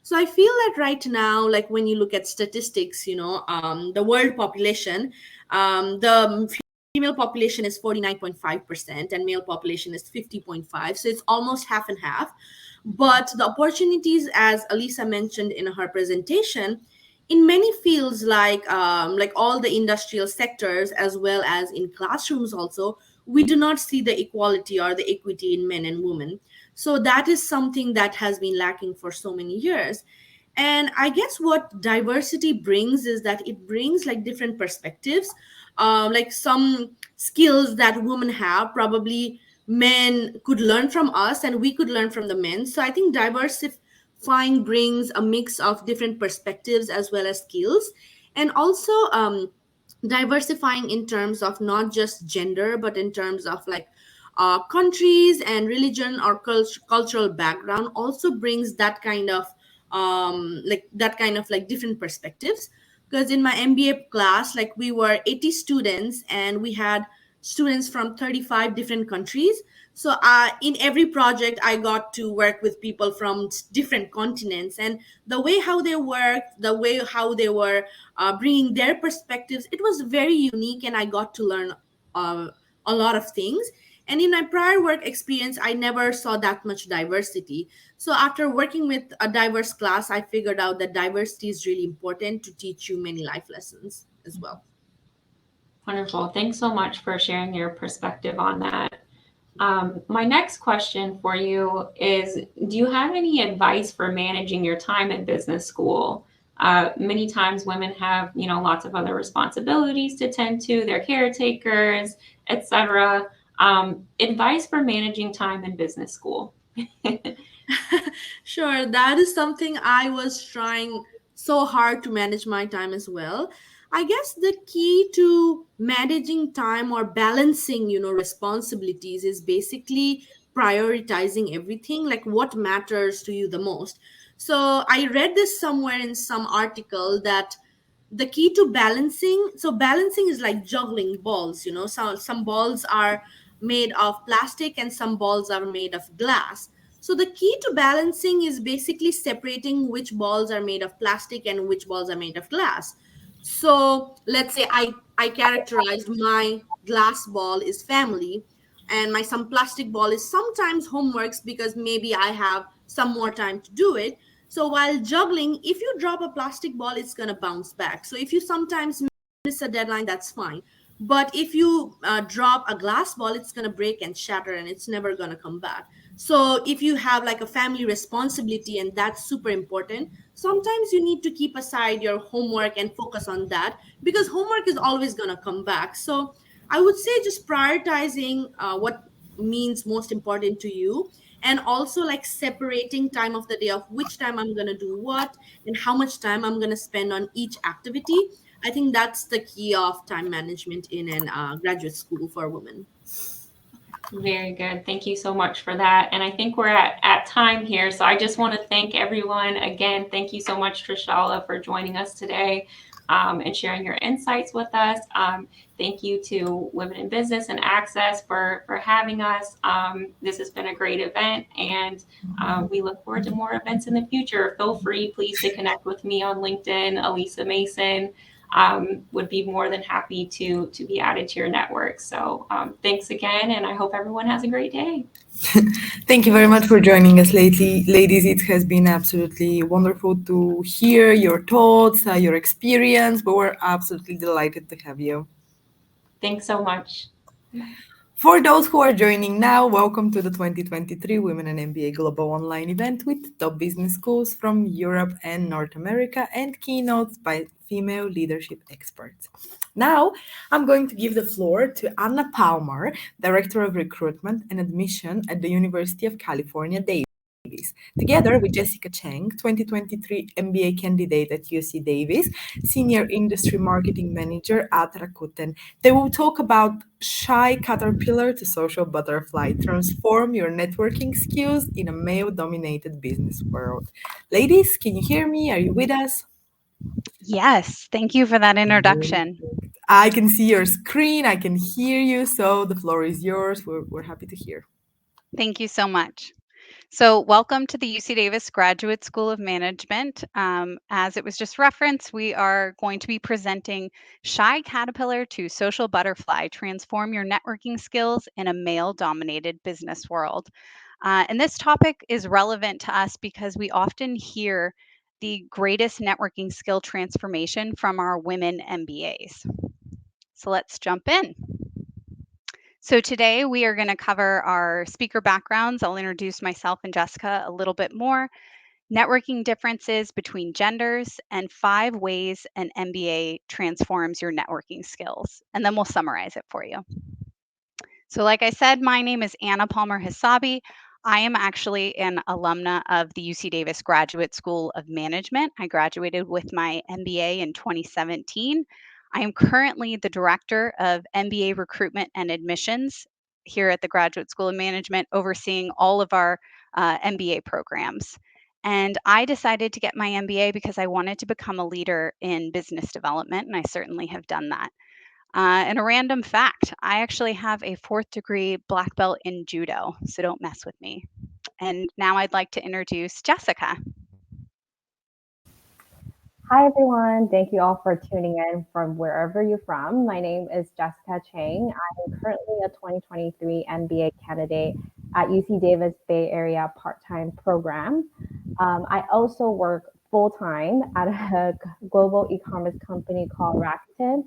So I feel that right now, like when you look at statistics, the world population, the female population is 49.5% and male population is 50.5. So it's almost half and half. But the opportunities, as Alisa mentioned in her presentation, in many fields like all the industrial sectors as well as in classrooms also, we do not see the equality or the equity in men and women. So that is something that has been lacking for so many years. And I guess what diversity brings is that it brings like different perspectives, like some skills that women have, probably men could learn from us and we could learn from the men. So I think diversifying brings a mix of different perspectives as well as skills. And also diversifying in terms of not just gender but in terms of like countries and religion or cultural background also brings that kind of like different perspectives. Because in my MBA class, like we were 80 students and we had students from 35 different countries. So in every project I got to work with people from different continents, and the way how they worked, the way how they were bringing their perspectives, it was very unique, and I got to learn uh, a lot of things. And in my prior work experience, I never saw that much diversity. So after working with a diverse class, I figured out that diversity is really important to teach you many life lessons as well. Wonderful. Thanks so much for sharing your perspective on that. My next question for you is, do you have any advice for managing your time in business school? Many times women have, lots of other responsibilities to tend to, they're caretakers, etc. Advice for managing time in business school. Sure, that is something I was trying so hard to manage my time as well. I guess the key to managing time or balancing, responsibilities is basically prioritizing everything, like what matters to you the most. So I read this somewhere in some article that the key to balancing, so balancing is like juggling balls, some balls are made of plastic and some balls are made of glass. So the key to balancing is basically separating which balls are made of plastic and which balls are made of glass. So let's say I characterized my glass ball is family, and my some plastic ball is sometimes homeworks because maybe I have some more time to do it. So while juggling, if you drop a plastic ball, it's going to bounce back. So if you sometimes miss a deadline, that's fine. But if you drop a glass ball, it's going to break and shatter and it's never going to come back. So if you have like a family responsibility and that's super important, sometimes you need to keep aside your homework and focus on that, because homework is always going to come back. So I would say just prioritizing what means most important to you, and also like separating time of the day of which time I'm going to do what and how much time I'm going to spend on each activity. I think that's the key of time management in an graduate school for women. Very good. Thank you so much for that. And I think we're at time here. So I just want to thank everyone. Again, thank you so much, Trishala, for joining us today and sharing your insights with us. Thank you to Women in Business and Access for having us. This has been a great event, and we look forward to more events in the future. Feel free, please, to connect with me on LinkedIn, Alisa Mason. Would be more than happy to be added to your network. So thanks again, and I hope everyone has a great day. Thank you very much for joining us lately, ladies. It has been absolutely wonderful to hear your thoughts, your experience, but we're absolutely delighted to have you. Thanks so much. For those who are joining now, welcome to the 2023 Women and MBA Global Online Event with top business schools from Europe and North America and keynotes by female leadership experts. Now, I'm going to give the floor to Anna Palmer, Director of Recruitment and Admission at the University of California, Davis. Together with Jessica Cheng, 2023 MBA candidate at UC Davis, Senior Industry Marketing Manager at Rakuten. They will talk about shy caterpillar to social butterfly, transform your networking skills in a male-dominated business world. Ladies, can you hear me? Are you with us? Yes, thank you for that introduction. I can see your screen, I can hear you, so the floor is yours. We're happy to hear. Thank you so much. So, welcome to the UC Davis Graduate School of Management. As it was just referenced, we are going to be presenting Shy Caterpillar to Social Butterfly Transform Your Networking Skills in a Male Dominated Business World. And this topic is relevant to us because we often hear the greatest networking skill transformation from our women MBAs. So, let's jump in. So today we are going to cover our speaker backgrounds. I'll introduce myself and Jessica a little bit more, networking differences between genders, and 5 ways an MBA transforms your networking skills. And then we'll summarize it for you. So, like I said, my name is Anna Palmer Hisabi. I am actually an alumna of the UC Davis Graduate School of Management. I graduated with my MBA in 2017. I am currently the director of MBA recruitment and admissions here at the Graduate School of Management, overseeing all of our MBA programs. And I decided to get my MBA because I wanted to become a leader in business development, and I certainly have done that. And a random fact, I actually have a 4th-degree black belt in judo, so don't mess with me. And now I'd like to introduce Jessica. Hi, everyone. Thank you all for tuning in from wherever you're from. My name is Jessica Chang. I'm currently a 2023 MBA candidate at UC Davis Bay Area part-time program. I also work full-time at a global e-commerce company called Rakuten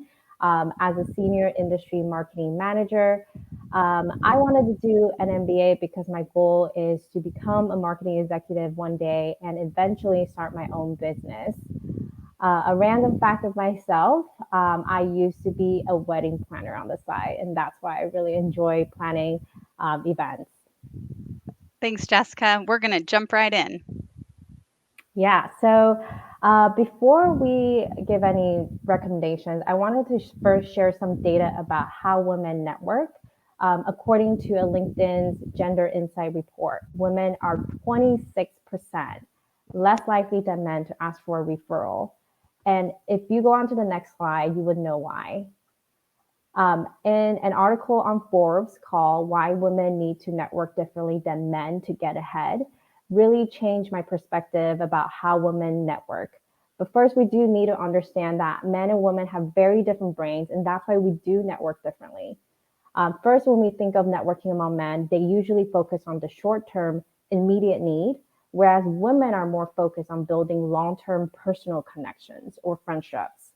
as a senior industry marketing manager. I wanted to do an MBA because my goal is to become a marketing executive one day and eventually start my own business. A random fact of myself, I used to be a wedding planner on the side, and that's why I really enjoy planning events. Thanks, Jessica. We're going to jump right in. Yeah, so before we give any recommendations, I wanted to first share some data about how women network. According to a LinkedIn's Gender Insight report, women are 26% less likely than men to ask for a referral. And if you go on to the next slide, you would know why. In an article on Forbes called Why Women Need to Network Differently Than Men to Get Ahead, really changed my perspective about how women network. But first, we do need to understand that men and women have very different brains, and that's why we do network differently. First, when we think of networking among men, they usually focus on the short-term, immediate need, whereas women are more focused on building long-term personal connections or friendships.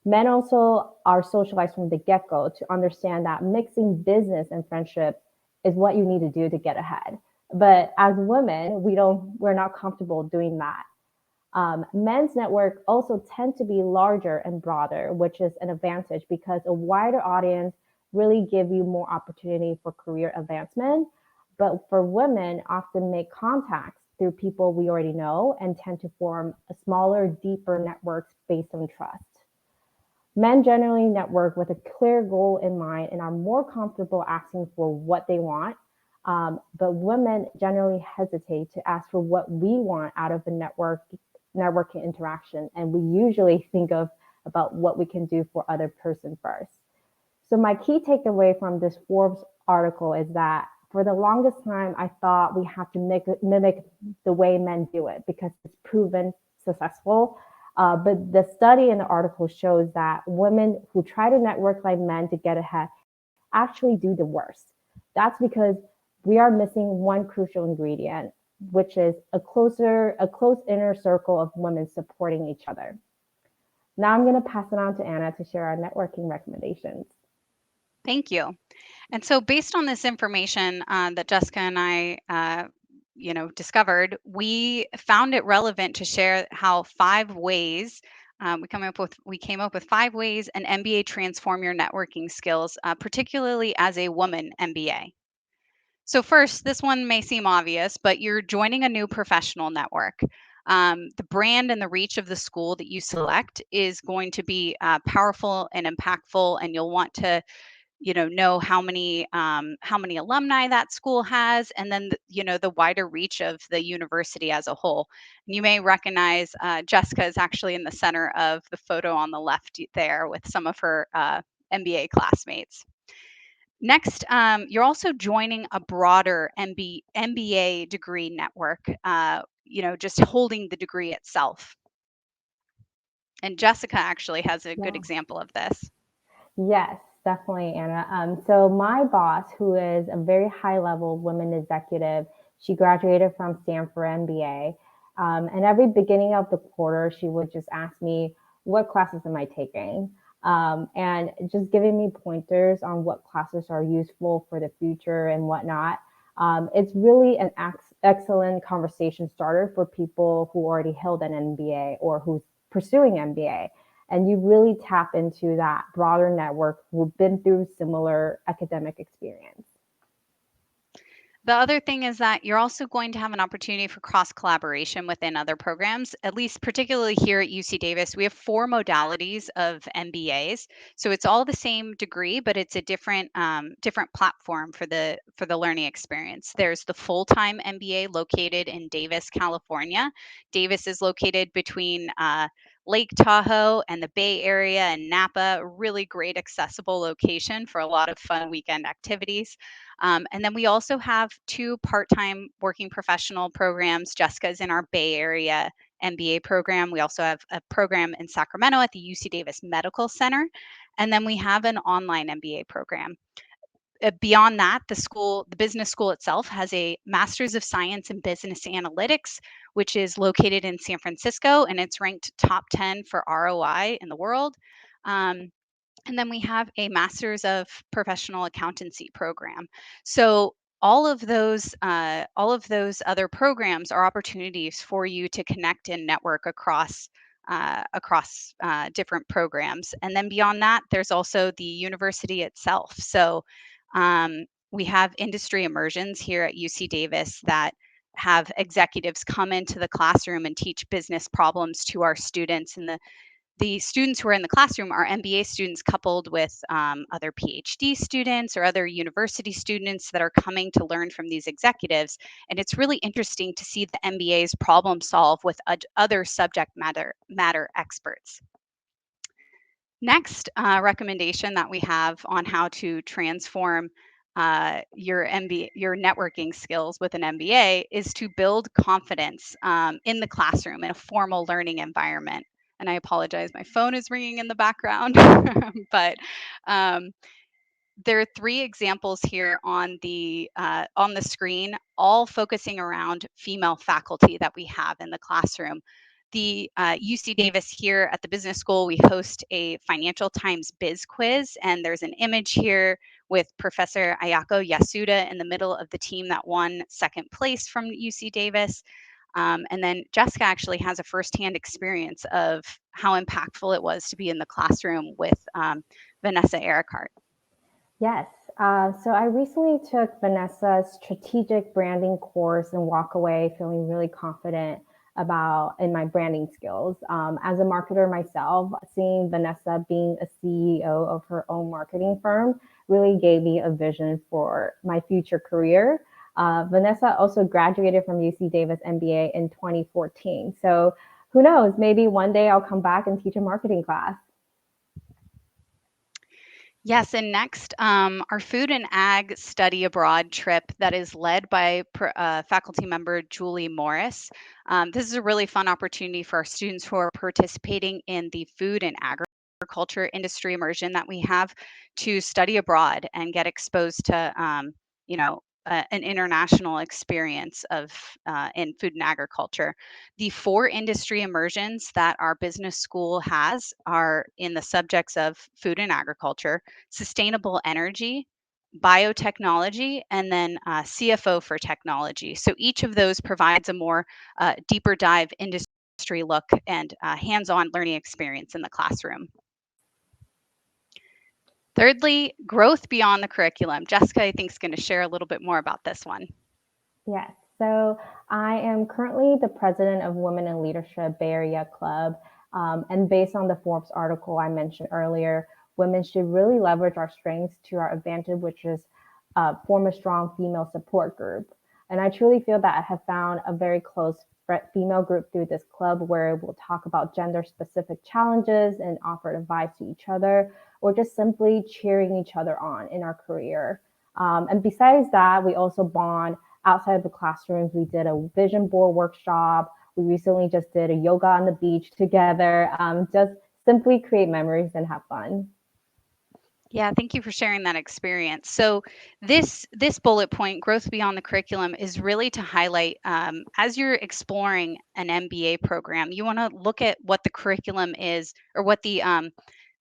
Men also are socialized from the get-go to understand that mixing business and friendship is what you need to do to get ahead. But as women, we're not comfortable doing that. Men's network also tend to be larger and broader, which is an advantage because a wider audience really give you more opportunity for career advancement. But for women, often make contacts through people we already know and tend to form a smaller, deeper networks based on trust. Men generally network with a clear goal in mind and are more comfortable asking for what they want. But women generally hesitate to ask for what we want out of the networking interaction. And we usually think of about what we can do for other person first. So my key takeaway from this Forbes article is that for the longest time, I thought we have to mimic the way men do it because it's proven successful. But the study in the article shows that women who try to network like men to get ahead actually do the worst. That's because we are missing one crucial ingredient, which is a close inner circle of women supporting each other. Now I'm going to pass it on to Anna to share our networking recommendations. Thank you. And so, based on this information that Jessica and I, discovered, we found it relevant to share how 5 ways we came up with 5 ways an MBA transform your networking skills, particularly as a woman MBA. So first, this one may seem obvious, but you're joining a new professional network. The brand and the reach of the school that you select is going to be powerful and impactful, and you'll want to know how many alumni that school has, and then the wider reach of the university as a whole. And you may recognize Jessica is actually in the center of the photo on the left there with some of her MBA classmates. Next, you're also joining a broader MBA degree network, just holding the degree itself. And Jessica actually has a good example of this. Yes, definitely, Anna. So my boss, who is a very high-level women executive, she graduated from Stanford MBA. And every beginning of the quarter, she would just ask me, what classes am I taking? And just giving me pointers on what classes are useful for the future and whatnot. It's really an excellent conversation starter for people who already held an MBA or who's pursuing MBA. And you really tap into that broader network who've been through similar academic experience. The other thing is that you're also going to have an opportunity for cross collaboration within other programs, at least particularly here at UC Davis. We have 4 modalities of MBAs. So it's all the same degree, but it's a different platform for the learning experience. There's the full-time MBA located in Davis, California. Davis is located between Lake Tahoe and the Bay Area and Napa, a really great accessible location for a lot of fun weekend activities. And then we also have 2 part-time working professional programs. Jessica's in our Bay Area MBA program. We also have a program in Sacramento at the UC Davis Medical Center. And then we have an online MBA program. Beyond that, the business school itself has a Master's of Science in Business Analytics, which is located in San Francisco, and it's ranked top 10 for ROI in the world. And then we have a Master's of Professional Accountancy program. So all of those other programs are opportunities for you to connect and network across different programs. And then beyond that, there's also the university itself. So we have industry immersions here at UC Davis that have executives come into the classroom and teach business problems to our students. And the students who are in the classroom are MBA students coupled with other PhD students or other university students that are coming to learn from these executives. And it's really interesting to see the MBAs problem solve with other subject matter experts. Next recommendation that we have on how to transform your networking skills with an MBA is to build confidence in the classroom in a formal learning environment. And I apologize, my phone is ringing in the background, but there are 3 examples here on the screen, all focusing around female faculty that we have in the classroom. The UC Davis here at the business school, we host a Financial Times Biz Quiz, and there's an image here with Professor Ayako Yasuda in the middle of the team that won 2nd place from UC Davis. And then Jessica actually has a firsthand experience of how impactful it was to be in the classroom with Vanessa Ericart. Yes. So I recently took Vanessa's strategic branding course and walk away feeling really confident in my branding skills. As a marketer myself, seeing Vanessa being a CEO of her own marketing firm really gave me a vision for my future career. Vanessa also graduated from UC Davis MBA in 2014. So who knows, maybe one day I'll come back and teach a marketing class. Yes, and next, our food and ag study abroad trip that is led by faculty member Julie Morris. This is a really fun opportunity for our students who are participating in the food and agriculture industry immersion that we have to study abroad and get exposed to, an international experience of in food and agriculture. The 4 industry immersions that our business school has are in the subjects of food and agriculture, sustainable energy, biotechnology, and then CFO for technology. So each of those provides a more deeper dive industry look and hands-on learning experience in the classroom. Thirdly, growth beyond the curriculum. Jessica, I think, is going to share a little bit more about this one. Yes. So I am currently the president of Women in Leadership Bay Area Club. And based on the Forbes article I mentioned earlier, women should really leverage our strengths to our advantage, which is form a strong female support group. And I truly feel that I have found a very close female group through this club where we'll talk about gender specific challenges and offer advice to each other, or just simply cheering each other on in our career. And besides that, we also bond outside of the classrooms. We did a vision board workshop. We recently just did a yoga on the beach together. Just simply create memories and have fun. Yeah, thank you for sharing that experience. So this bullet point, growth beyond the curriculum, is really to highlight as you're exploring an MBA program, you want to look at what the curriculum is, or what the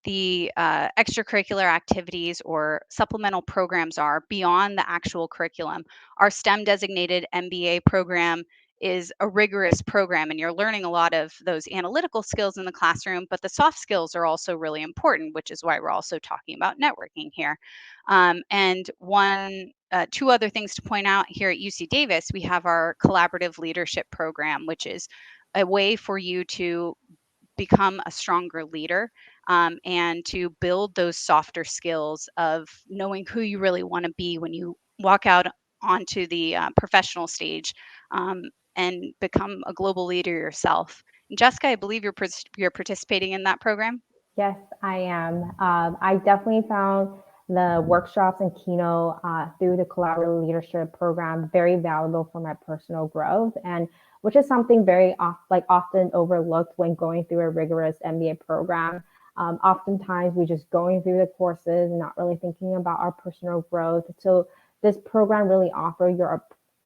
extracurricular activities or supplemental programs are beyond the actual curriculum. Our STEM designated MBA program is a rigorous program, and you're learning a lot of those analytical skills in the classroom, but the soft skills are also really important, which is why we're also talking about networking here. And two other things to point out here at UC Davis: we have our collaborative leadership program, which is a way for you to become a stronger leader, and to build those softer skills of knowing who you really want to be when you walk out onto the professional stage, um, and become a global leader yourself. And Jessica, I believe you're participating in that program. Yes, I am. I definitely found the workshops and keynote through the collaborative leadership program very valuable for my personal growth, and which is something very often overlooked when going through a rigorous MBA program. Oftentimes, we just going through the courses and not really thinking about our personal growth. So this program really offers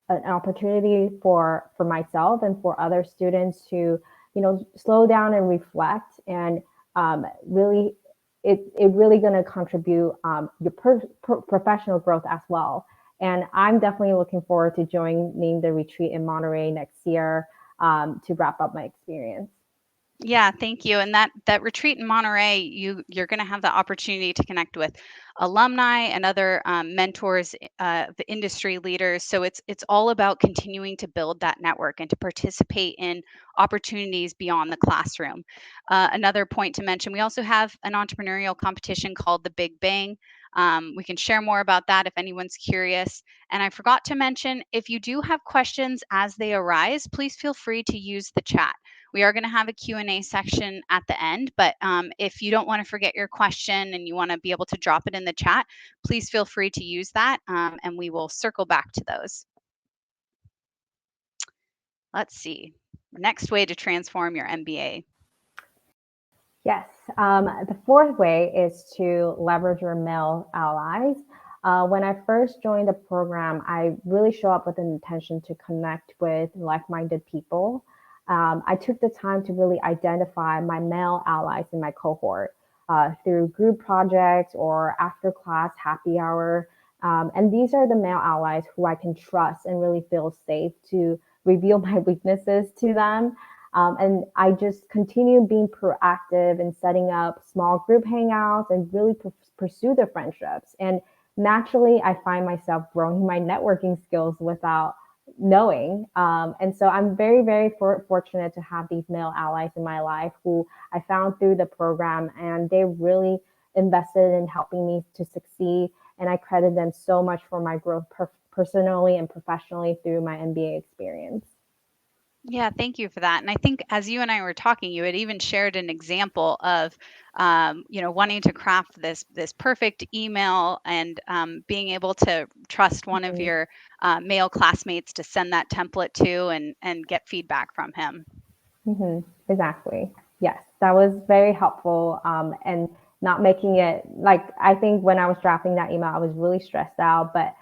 an opportunity for myself and for other students to slow down and reflect, and really it really going to contribute your professional growth as well. And I'm definitely looking forward to joining the retreat in Monterey next year to wrap up my experience. Yeah, thank you. And that retreat in Monterey, you're going to have the opportunity to connect with alumni and other mentors, the industry leaders. So it's all about continuing to build that network and to participate in opportunities beyond the classroom. Another point to mention: we also have an entrepreneurial competition called the Big Bang. We can share more about that if anyone's curious. And I forgot to mention, if you do have questions as they arise, please feel free to use the chat. We are going to have a Q&A section at the end, but if you don't want to forget your question and you want to be able to drop it in the chat, please feel free to use that, and we will circle back to those. Let's see. Next way to transform your MBA. Yes. The fourth way is to leverage your male allies. When I first joined the program, I really show up with an intention to connect with like-minded people. I took the time to really identify my male allies in my cohort through group projects or after class happy hour. And these are the male allies who I can trust and really feel safe to reveal my weaknesses to them. And I just continue being proactive and setting up small group hangouts and really pursue the friendships. And naturally, I find myself growing my networking skills without knowing. And so I'm very, very fortunate to have these male allies in my life who I found through the program, and they really invested in helping me to succeed. And I credit them so much for my growth personally and professionally through my MBA experience. Yeah, thank you for that. And I think as you and I were talking, you had even shared an example of, wanting to craft this perfect email, and being able to trust one of Mhm. your male classmates to send that template to, and get feedback from him. Exactly. Yes, that was very helpful. And not making it like, I think when I was drafting that email, I was really stressed out, but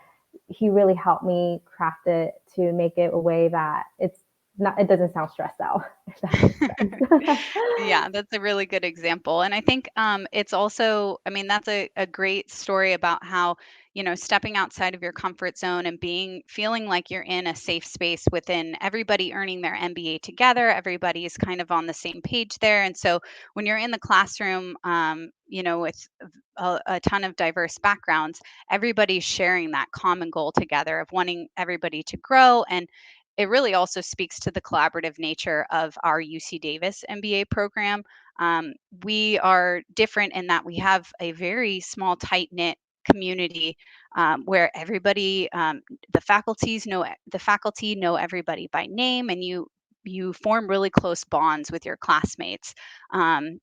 he really helped me craft it to make it a way that it doesn't sound stressed out, if that makes sense. Yeah, that's a really good example. And I think it's also, I mean, that's a great story about how, stepping outside of your comfort zone and feeling like you're in a safe space within everybody earning their MBA together. Everybody is kind of on the same page there. And so when you're in the classroom, with a ton of diverse backgrounds, everybody's sharing that common goal together of wanting everybody to grow. And it really also speaks to the collaborative nature of our UC Davis MBA program. We are different in that we have a very small, tight knit community where everybody, the faculty know everybody by name, and you form really close bonds with your classmates.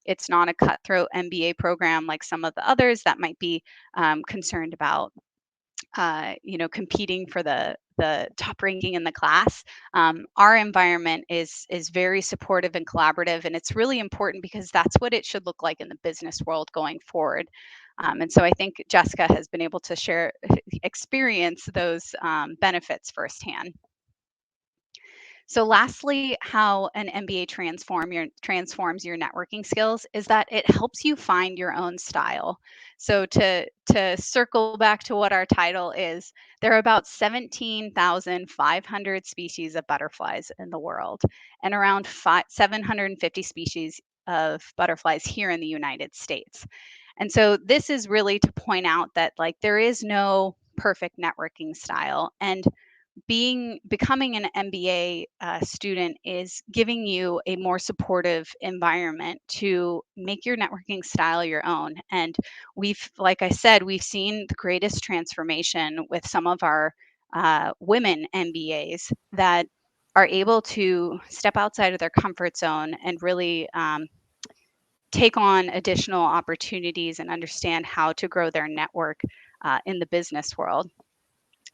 It's not a cutthroat MBA program like some of the others that might be concerned about competing for the top ranking in the class. Our environment is very supportive and collaborative, and it's really important because that's what it should look like in the business world going forward. And so I think Jessica has been able to experience those benefits firsthand. So lastly, how an MBA transforms your networking skills is that it helps you find your own style. So to circle back to what our title is, there are about 17,500 species of butterflies in the world, and around 750 species of butterflies here in the United States. And so this is really to point out that like there is no perfect networking style, and becoming an MBA student is giving you a more supportive environment to make your networking style your own. And like I said, we've seen the greatest transformation with some of our women MBAs that are able to step outside of their comfort zone and really take on additional opportunities and understand how to grow their network in the business world.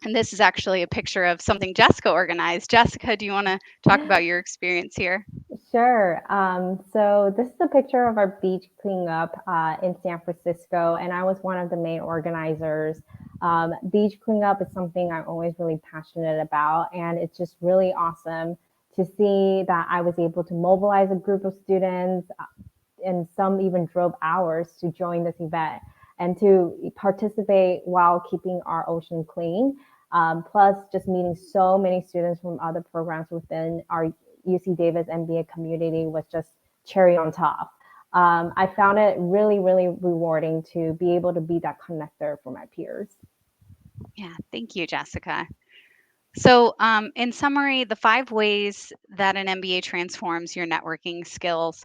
And this is actually a picture of something Jessica organized. Jessica, do you want to talk about your experience here? Sure. So this is a picture of our beach cleanup in San Francisco, and I was one of the main organizers. Beach cleanup is something I'm always really passionate about, and it's just really awesome to see that I was able to mobilize a group of students, and some even drove hours to join this event and to participate while keeping our ocean clean. Plus, just meeting so many students from other programs within our UC Davis MBA community was just cherry on top. I found it really, really rewarding to be able to be that connector for my peers. Yeah, thank you, Jessica. So, in summary, the 5 ways that an MBA transforms your networking skills.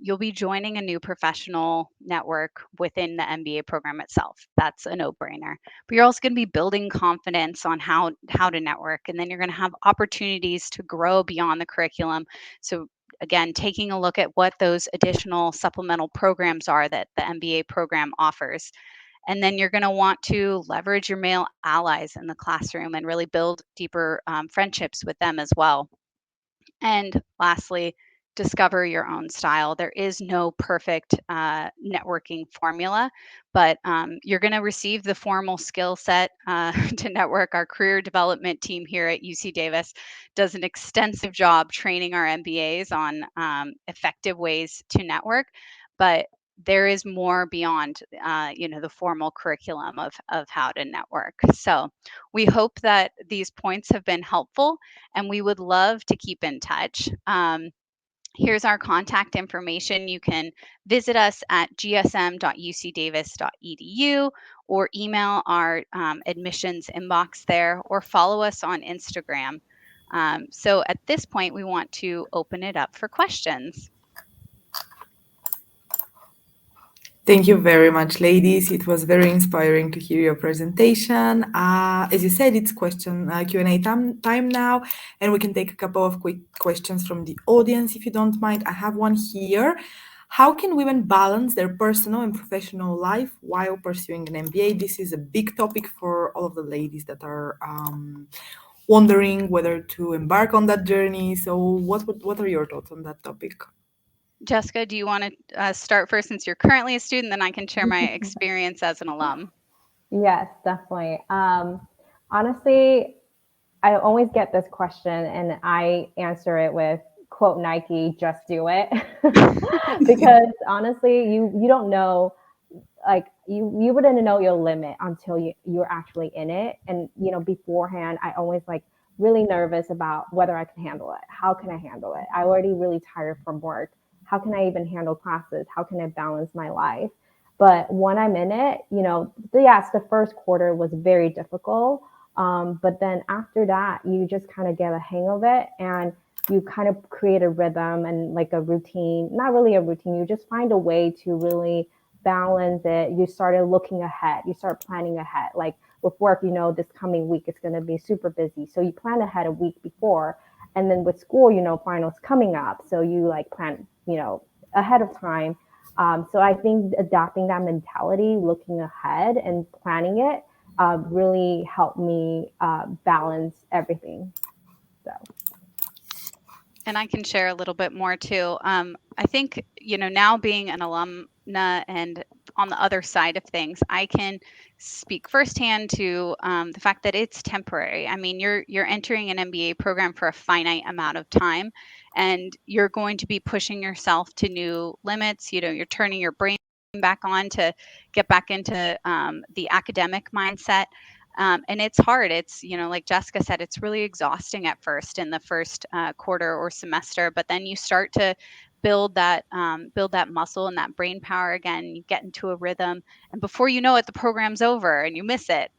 You'll be joining a new professional network within the MBA program itself. That's a no-brainer. But you're also going to be building confidence on how to network, and then you're going to have opportunities to grow beyond the curriculum. So again, taking a look at what those additional supplemental programs are that the MBA program offers. And then you're going to want to leverage your male allies in the classroom and really build deeper friendships with them as well. And lastly, discover your own style. There is no perfect networking formula, but you're going to receive the formal skill set to network. Our career development team here at UC Davis does an extensive job training our MBAs on effective ways to network, but there is more beyond the formal curriculum of how to network. So we hope that these points have been helpful, and we would love to keep in touch. Here's our contact information. You can visit us at gsm.ucdavis.edu or email our admissions inbox there, or follow us on Instagram. So at this point, we want to open it up for questions. Thank you very much, ladies. It was very inspiring to hear your presentation. As you said, it's Q&A time now, and we can take a couple of quick questions from the audience, if you don't mind. I have one here. How can women balance their personal and professional life while pursuing an MBA? This is a big topic for all of the ladies that are wondering whether to embark on that journey. So what are your thoughts on that topic? Jessica, do you want to start first since you're currently a student? Then I can share my experience as an alum. Yes, definitely. Honestly, I always get this question, and I answer it with quote Nike, "Just do it," because honestly, you don't know, like you wouldn't know your limit until you're actually in it. And beforehand, I always like really nervous about whether I can handle it. How can I handle it? I already really tired from work. How can I even handle classes? How can I balance my life? But when I'm in it, yes, the first quarter was very difficult. But then after that, you just kind of get a hang of it, and you kind of create a rhythm and like a routine, not really a routine. You just find a way to really balance it. You started looking ahead, you start planning ahead. Like with work, this coming week it's going to be super busy. So you plan ahead a week before. And then with school, finals coming up. So you like plan, ahead of time. So I think adapting that mentality, looking ahead and planning it, really helped me balance everything. So. And I can share a little bit more too. I think, now being an alumna and on the other side of things, I can speak firsthand to the fact that it's temporary. I mean, you're entering an MBA program for a finite amount of time, and you're going to be pushing yourself to new limits. You're turning your brain back on to get back into the academic mindset. And it's hard. It's, like Jessica said, it's really exhausting at first in the first quarter or semester, but then you start to build that muscle and that brain power again. You get into a rhythm, and before you know it, the program's over and you miss it.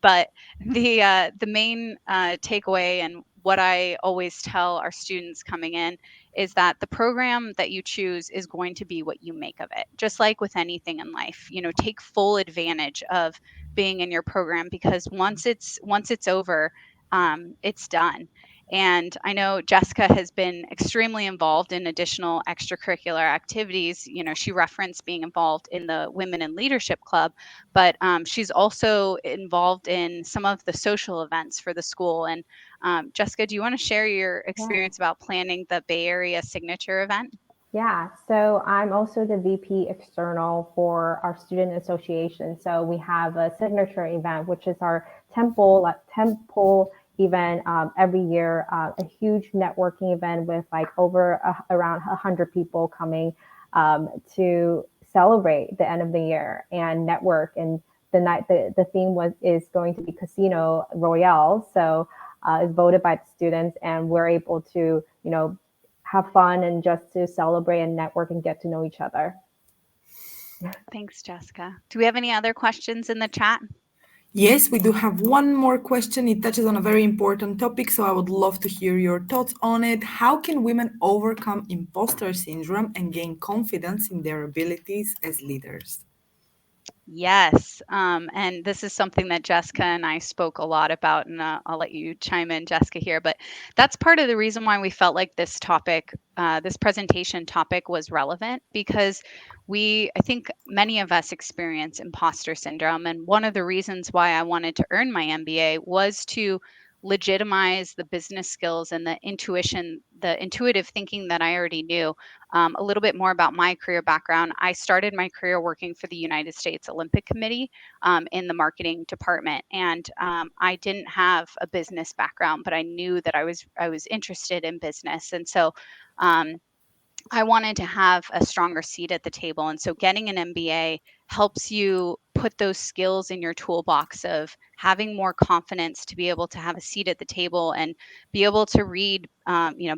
But the main takeaway, and what I always tell our students coming in, is that the program that you choose is going to be what you make of it. Just like with anything in life, take full advantage of being in your program, because once it's over, it's done. And I know Jessica has been extremely involved in additional extracurricular activities. She referenced being involved in the Women in Leadership Club, but she's also involved in some of the social events for the school. And Jessica, do you want to share your Yeah. experience about planning the Bay Area Signature event? Yeah, so I'm also the VP external for our student association. So we have a signature event, which is our temple event every year, a huge networking event with like around 100 people coming to celebrate the end of the year and network. And the theme is going to be Casino Royale. So it's voted by the students, and we're able to, have fun and just to celebrate and network and get to know each other. Thanks, Jessica. Do we have any other questions in the chat? Yes, we do have one more question. It touches on a very important topic, so I would love to hear your thoughts on it. How can women overcome imposter syndrome and gain confidence in their abilities as leaders? Yes. And this is something that Jessica and I spoke a lot about, and I'll let you chime in, Jessica, here. But that's part of the reason why we felt like this topic, this presentation topic, was relevant, because I think many of us experience imposter syndrome. And one of the reasons why I wanted to earn my MBA was to legitimize the business skills and the intuitive thinking that I already knew. A little bit more about my career background. I started my career working for the United States Olympic Committee in the marketing department, and I didn't have a business background, but I knew that I was interested in business, and so um, I wanted to have a stronger seat at the table. And so getting an MBA helps you put those skills in your toolbox of having more confidence to be able to have a seat at the table and be able to read,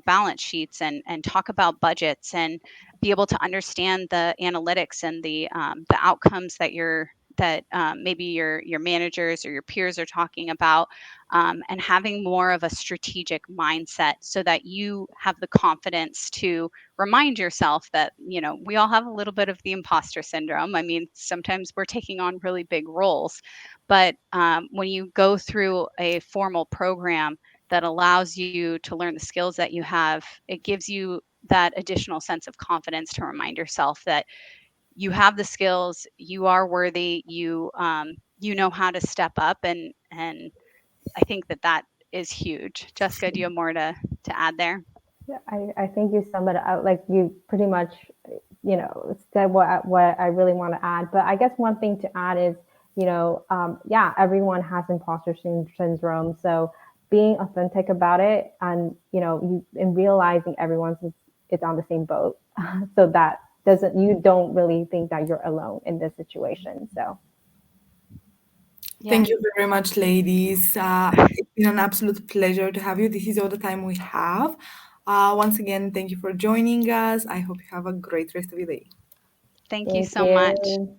balance sheets and talk about budgets and be able to understand the analytics and the outcomes that maybe your managers or your peers are talking about, and having more of a strategic mindset so that you have the confidence to remind yourself that we all have a little bit of the imposter syndrome. I mean, sometimes we're taking on really big roles, but when you go through a formal program that allows you to learn the skills that you have, it gives you that additional sense of confidence to remind yourself that you have the skills, you are worthy, you know how to step up, and I think that is huge. Jessica, do you have more to add there? Yeah, I think you summed it out. Like you pretty much, said what I really want to add. But I guess one thing to add is, yeah, everyone has imposter syndrome. So being authentic about it, and and realizing everyone's is on the same boat, so that you don't really think that you're alone in this situation. So Yeah. Thank you very much, ladies. It's been an absolute pleasure to have you. This is all the time we have. Once again, thank you for joining us. I hope you have a great rest of your day. Thank you thank so much. you.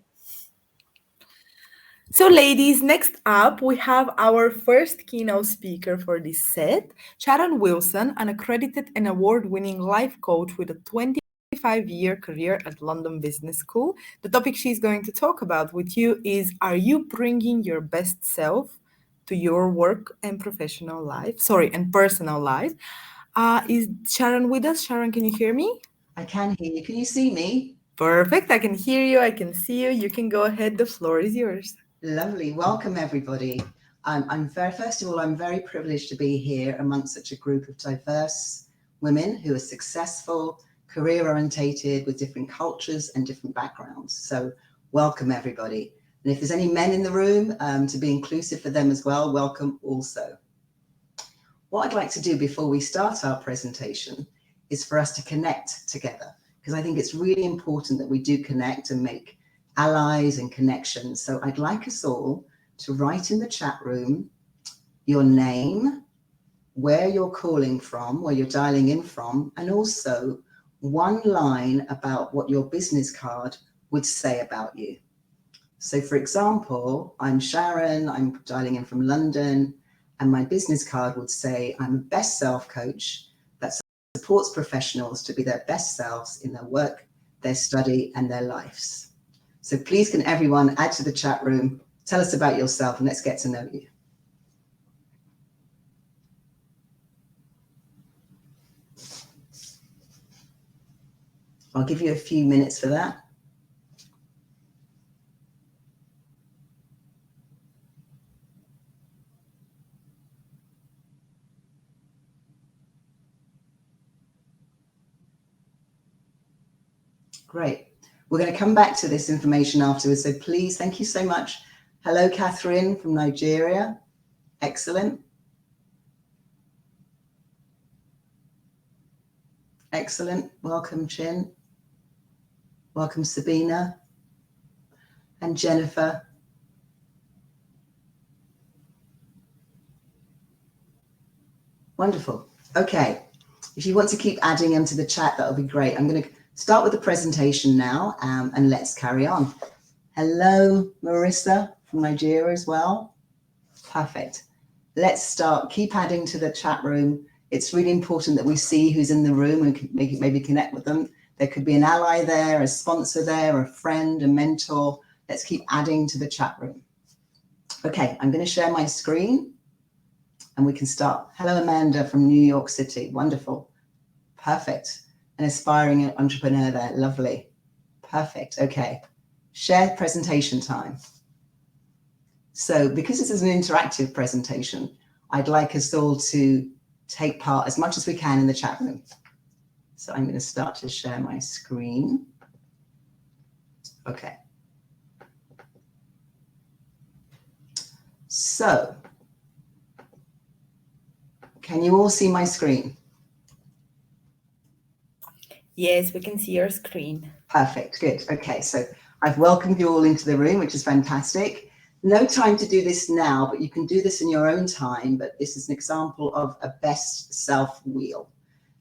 So, ladies, next up, we have our first keynote speaker for this set, Sharon Wilson, an accredited and award-winning life coach with a 25-year career at London Business School. The topic she's going to talk about with you is, are you bringing your best self to your work and professional life? Sorry, and personal life. Is Sharon with us? Sharon, can you hear me? I can hear you. Can you see me? Perfect. I can hear you. I can see you. You can go ahead. The floor is yours. Lovely. Welcome, everybody. First of all, I'm very privileged to be here amongst such a group of diverse women who are successful, career-orientated, with different cultures and different backgrounds. So welcome, everybody. And if there's any men in the room, to be inclusive for them as well, welcome also. What I'd like to do before we start our presentation is for us to connect together, because I think it's really important that we do connect and make allies and connections. So I'd like us all to write in the chat room your name, where you're calling from, where you're dialing in from, and also one line about what your business card would say about you. So for example, I'm Sharon, I'm dialing in from London, and my business card would say, I'm a best self coach that supports professionals to be their best selves in their work, their study, and their lives. So please can everyone add to the chat room, tell us about yourself, and let's get to know you. I'll give you a few minutes for that. Great. We're going to come back to this information afterwards. So please, thank you so much. Hello, Catherine from Nigeria. Excellent. Excellent. Welcome, Chin. Welcome, Sabina and Jennifer. Wonderful. Okay. If you want to keep adding them to the chat, that'll be great. I'm going to start with the presentation now, and let's carry on. Hello, Marissa from Nigeria as well. Perfect. Let's start. Keep adding to the chat room. It's really important that we see who's in the room and maybe connect with them. There could be an ally there, a sponsor there, a friend, a mentor. Let's keep adding to the chat room. Okay, I'm going to share my screen and we can start. Hello, Amanda from New York City. Wonderful. Perfect. An aspiring entrepreneur there. Lovely. Perfect. Okay. Share presentation time. So because this is an interactive presentation, I'd like us all to take part as much as we can in the chat room. So I'm going to start to share my screen. Okay. So can you all see my screen? Yes, we can see your screen. Perfect. Good. Okay. So I've welcomed you all into the room, which is fantastic. No time to do this now, but you can do this in your own time. But this is an example of a best self wheel.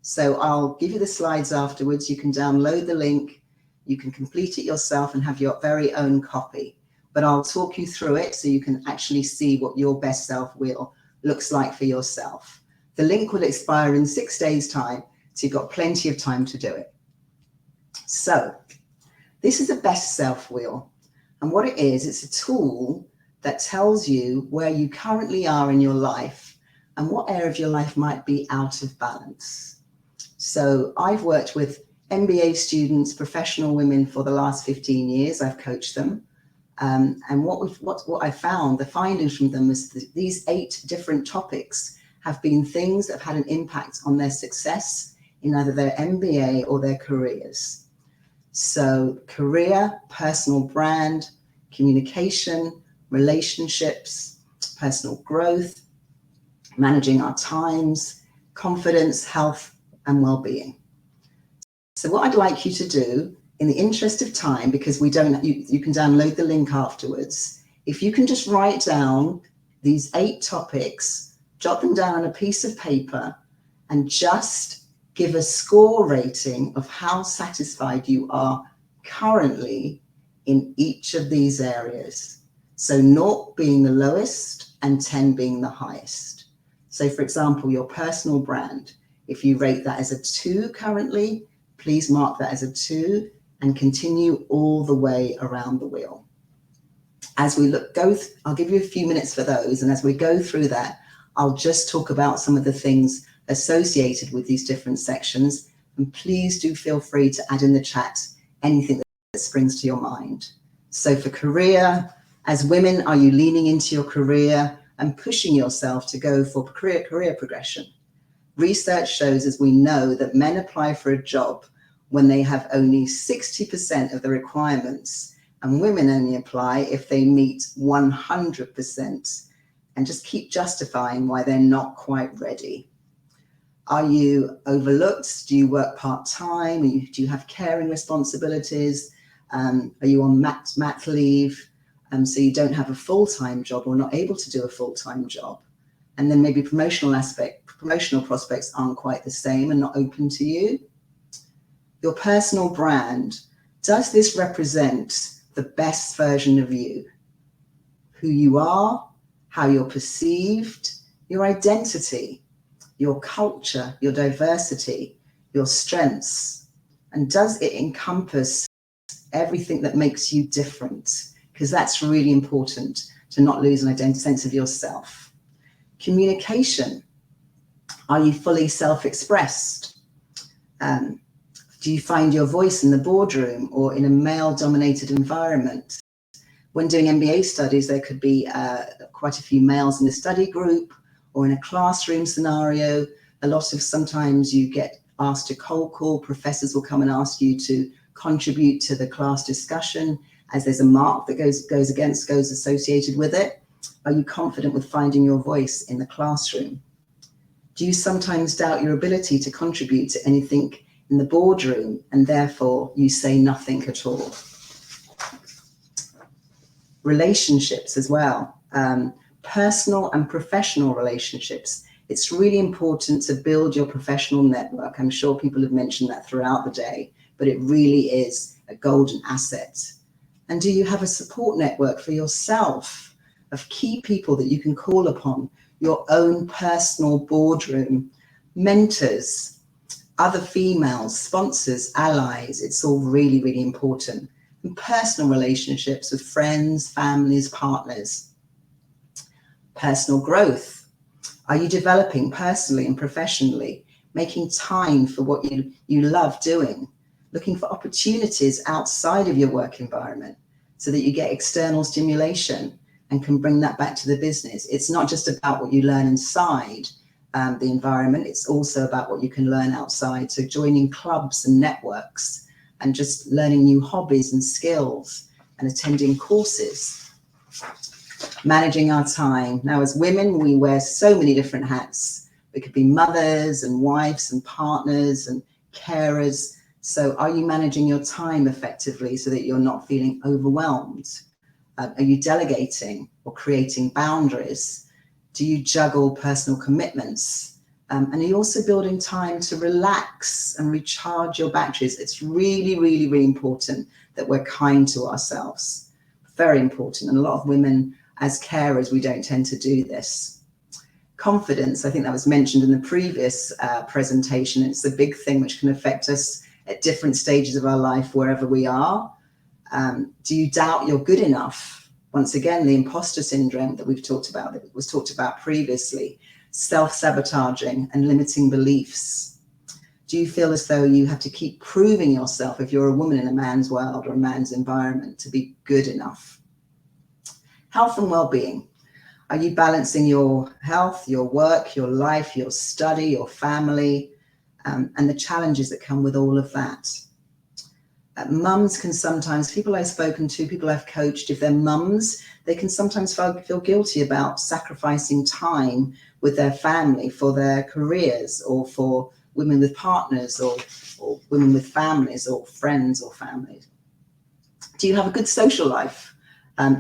So I'll give you the slides afterwards. You can download the link. You can complete it yourself and have your very own copy. But I'll talk you through it so you can actually see what your best self wheel looks like for yourself. The link will expire in 6 days' time, so you've got plenty of time to do it. So this is a best self wheel. And what it is, it's a tool that tells you where you currently are in your life and what area of your life might be out of balance. So I've worked with MBA students, professional women for the last 15 years. I've coached them. And what I found, the findings from them is that these 8 different topics have been things that have had an impact on their success in either their MBA or their careers. So career, personal brand, communication, relationships, personal growth, managing our times, confidence, health, and well-being. So what I'd like you to do, in the interest of time, because you can download the link afterwards, if you can just write down these 8 topics, jot them down on a piece of paper, and just give a score rating of how satisfied you are currently in each of these areas. So 0 being the lowest and 10 being the highest. So for example, your personal brand, if you rate that as a 2 currently, please mark that as a 2 and continue all the way around the wheel. As we I'll give you a few minutes for those. And as we go through that, I'll just talk about some of the things associated with these different sections. And please do feel free to add in the chat anything that springs to your mind. So for career, as women, are you leaning into your career and pushing yourself to go for career progression? Research shows, as we know, that men apply for a job when they have only 60% of the requirements, and women only apply if they meet 100%, and just keep justifying why they're not quite ready. Are you overlooked? Do you work part-time? Do you have caring responsibilities? Are you on mat leave? So you don't have a full-time job or not able to do a full-time job. And then maybe promotional prospects aren't quite the same and not open to you. Your personal brand, does this represent the best version of you? Who you are, how you're perceived, your identity, your culture, your diversity, your strengths, and does it encompass everything that makes you different? Because that's really important to not lose an sense of yourself. Communication, are you fully self-expressed? Do you find your voice in the boardroom or in a male-dominated environment? When doing MBA studies, there could be quite a few males in a study group or in a classroom scenario. Sometimes you get asked to cold call. Professors will come and ask you to contribute to the class discussion, as there's a mark that goes associated with it. Are you confident with finding your voice in the classroom? Do you sometimes doubt your ability to contribute to anything in the boardroom, and therefore you say nothing at all? Relationships as well, personal and professional relationships. It's really important to build your professional network. I'm sure people have mentioned that throughout the day, but it really is a golden asset. And do you have a support network for yourself of key people that you can call upon, your own personal boardroom, mentors, other females, sponsors, allies? It's all really, really important. And personal relationships with friends, families, partners. Personal growth. Are you developing personally and professionally, making time for what you love doing, looking for opportunities outside of your work environment so that you get external stimulation and can bring that back to the business? It's not just about what you learn inside the environment, it's also about what you can learn outside. So joining clubs and networks and just learning new hobbies and skills and attending courses. Managing our time. Now, as women, we wear so many different hats. We could be mothers and wives and partners and carers. So are you managing your time effectively so that you're not feeling overwhelmed? Are you delegating or creating boundaries? Do you juggle personal commitments? And are you also building time to relax and recharge your batteries? It's really, really, really important that we're kind to ourselves. Very important. And a lot of women, as carers, we don't tend to do this. Confidence, I think that was mentioned in the previous presentation. It's a big thing which can affect us at different stages of our life, wherever we are. Do you doubt you're good enough? Once again, the imposter syndrome that we've talked about, that was talked about previously, self-sabotaging and limiting beliefs. Do you feel as though you have to keep proving yourself, if you're a woman in a man's world or a man's environment, to be good enough? Health and well-being. Are you balancing your health, your work, your life, your study, your family, and the challenges that come with all of that? Mums can sometimes, people I've spoken to, people I've coached, if they're mums, they can sometimes feel guilty about sacrificing time with their family for their careers, or for women with partners, or women with families, or friends or families. Do you have a good social life?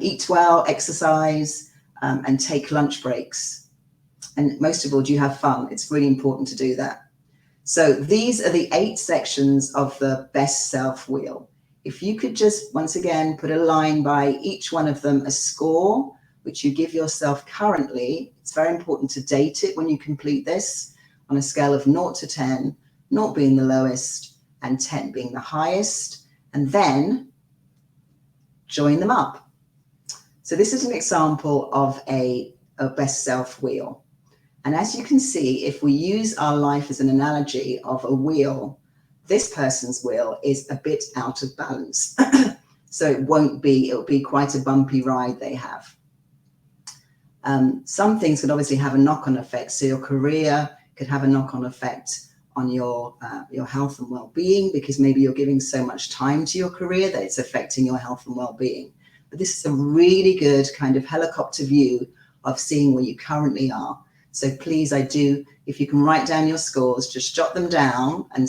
Eat well, exercise, and take lunch breaks. And most of all, do you have fun? It's really important to do that. So these are the 8 sections of the best self wheel. if you could just, once again, put a line by each one of them, a score, which you give yourself currently. It's very important to date it when you complete this on a scale of 0 to 10, 0 being the lowest and 10 being the highest, and then join them up. So this is an example of a best self wheel. And as you can see, if we use our life as an analogy of a wheel, this person's wheel is a bit out of balance. So it'll be quite a bumpy ride they have. Some things could obviously have a knock-on effect. So your career could have a knock-on effect on your health and well-being, because maybe you're giving so much time to your career that it's affecting your health and well-being. But this is a really good kind of helicopter view of seeing where you currently are. So please, if you can write down your scores, just jot them down and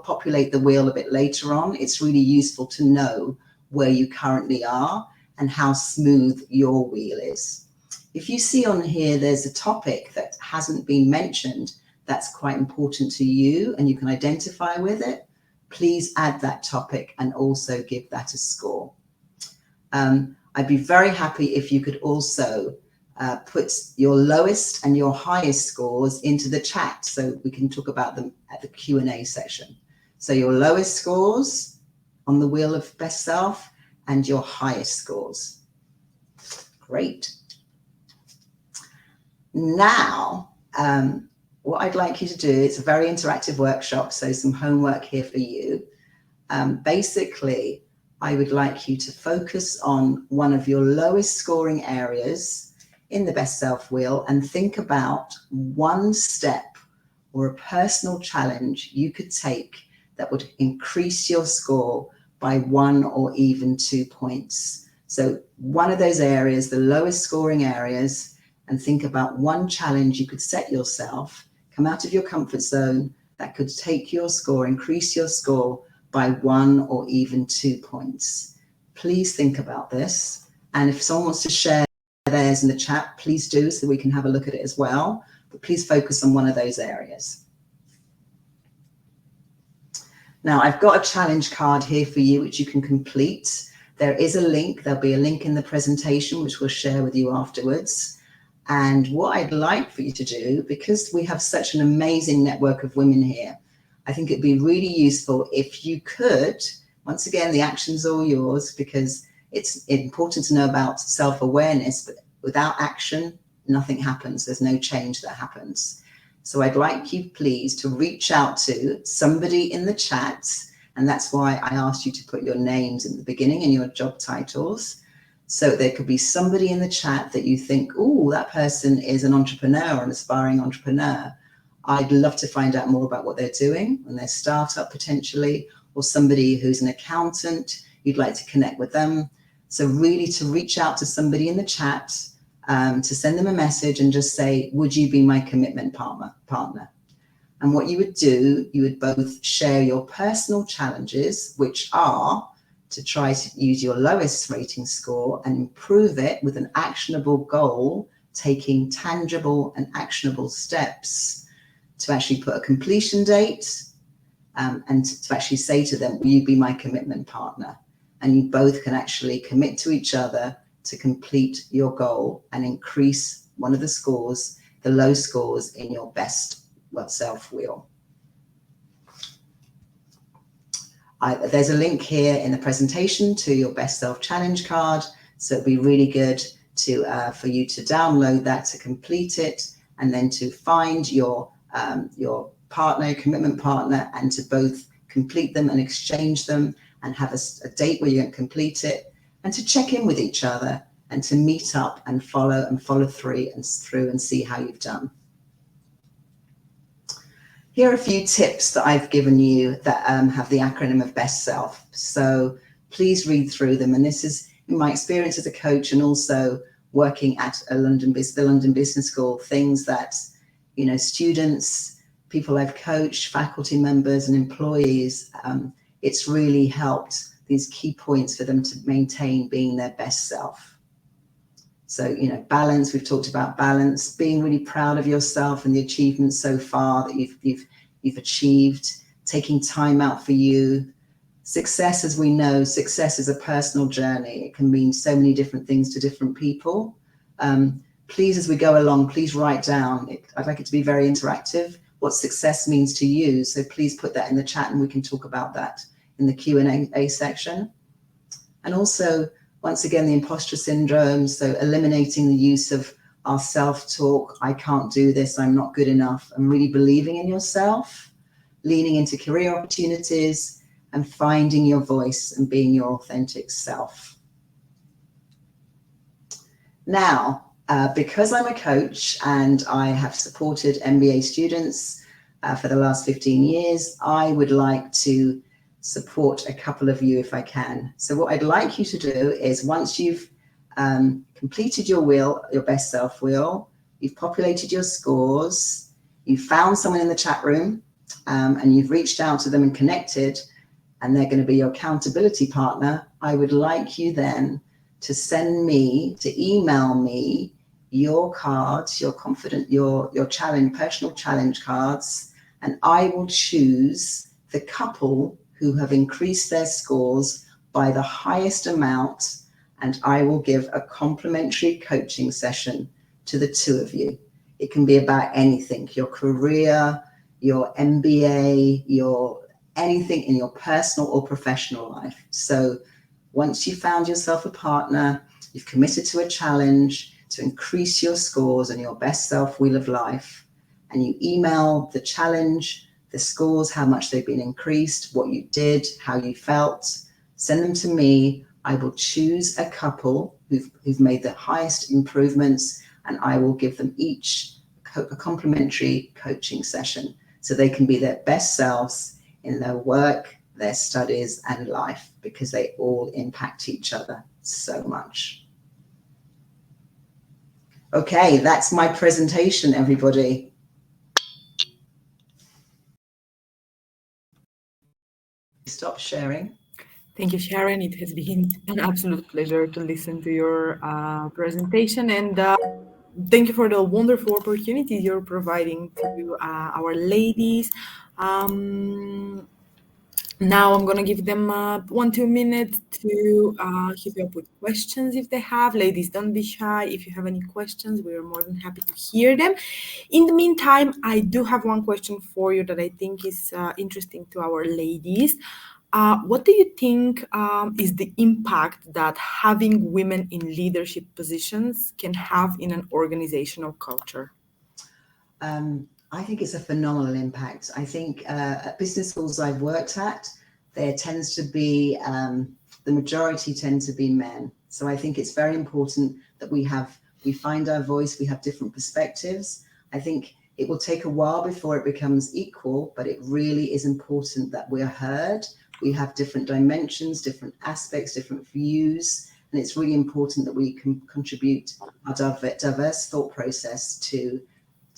populate the wheel a bit later on. It's really useful to know where you currently are and how smooth your wheel is. If you see on here, there's a topic that hasn't been mentioned that's quite important to you and you can identify with it, please add that topic and also give that a score. I'd be very happy if you could also put your lowest and your highest scores into the chat so we can talk about them at the Q&A session. So your lowest scores on the wheel of best self and your highest scores. Great. Now, what I'd like you to do, it's a very interactive workshop, so some homework here for you. Basically, I would like you to focus on one of your lowest scoring areas in the best self wheel and think about one step or a personal challenge you could take that would increase your score by 1 or even 2 points. So one of those areas, the lowest scoring areas, and think about one challenge you could set yourself, come out of your comfort zone, that could take your score, increase your score by 1 or even 2 points. Please think about this. And if someone wants to share theirs in the chat, please do, so we can have a look at it as well. But please focus on one of those areas. Now, I've got a challenge card here for you, which you can complete. There is a link. There'll be a link in the presentation, which we'll share with you afterwards. And what I'd like for you to do, because we have such an amazing network of women here, I think it'd be really useful if you could, once again, the action's all yours, because it's important to know about self-awareness, but without action, nothing happens. There's no change that happens. So I'd like you, please, to reach out to somebody in the chat, and that's why I asked you to put your names in the beginning and your job titles. So there could be somebody in the chat that you think, oh, that person is an entrepreneur, an aspiring entrepreneur. I'd love to find out more about what they're doing and their startup potentially, or somebody who's an accountant, you'd like to connect with them. So really to reach out to somebody in the chat, to send them a message and just say, would you be my commitment partner? And what you would do, you would both share your personal challenges, which are to try to use your lowest rating score and improve it with an actionable goal, taking tangible and actionable steps to actually put a completion date, and to actually say to them, will you be my commitment partner? And you both can actually commit to each other to complete your goal and increase one of the scores, the low scores in your best self wheel. There's a link here in the presentation to your best self challenge card. So it'd be really good for you to download that, to complete it, and then to find your partner, commitment partner, and to both complete them and exchange them and have a date where you're going to complete it, and to check in with each other and to meet up and follow through and see how you've done. Here are a few tips that I've given you that have the acronym of best self. So please read through them. And this is in my experience as a coach and also working at the London Business School, things that, students, people I've coached, faculty members and employees, it's really helped these key points for them to maintain being their best self. So, balance, we've talked about balance, being really proud of yourself and the achievements so far that you've achieved, taking time out for you, Success, as we know, success is a personal journey. It can mean so many different things to different people. Please, as we go along, please write down. I'd like it to be very interactive, what success means to you. So please put that in the chat and we can talk about that in the Q&A section. And also, once again, the imposter syndrome. So eliminating the use of our self-talk. I can't do this. I'm not good enough. And really believing in yourself, leaning into career opportunities, and finding your voice and being your authentic self. Now, because I'm a coach and I have supported MBA students for the last 15 years, I would like to support a couple of you if I can. So what I'd like you to do is, once you've completed your wheel, your best self wheel, you've populated your scores, you've found someone in the chat room, and you've reached out to them and connected, and they're going to be your accountability partner, I would like you then to email me your cards, your personal challenge cards, and I will choose the couple who have increased their scores by the highest amount, and I will give a complimentary coaching session to the two of you. It can be about anything, your career, your MBA, anything in your personal or professional life. So once you've found yourself a partner, you've committed to a challenge to increase your scores and your best self wheel of life, and you email the challenge, the scores, how much they've been increased, what you did, how you felt, send them to me. I will choose a couple who've made the highest improvements, and I will give them each a complimentary coaching session so they can be their best selves in their work, their studies, and life, because they all impact each other so much. Okay, that's my presentation, everybody. Stop sharing. Thank you, Sharon. It has been an absolute pleasure to listen to your presentation, and thank you for the wonderful opportunity you're providing to our ladies. Now I'm going to give them 1-2 minutes to hit you up with questions if they have. Ladies, don't be shy. If you have any questions, we are more than happy to hear them. In the meantime, I do have one question for you that I think is interesting to our ladies. What do you think is the impact that having women in leadership positions can have in an organizational culture? I think it's a phenomenal impact. I think at business schools I've worked at, there tends to be, the majority tend to be men. So I think it's very important that we find our voice, we have different perspectives. I think it will take a while before it becomes equal, but it really is important that we're heard. We have different dimensions, different aspects, different views, and it's really important that we can contribute our diverse thought process to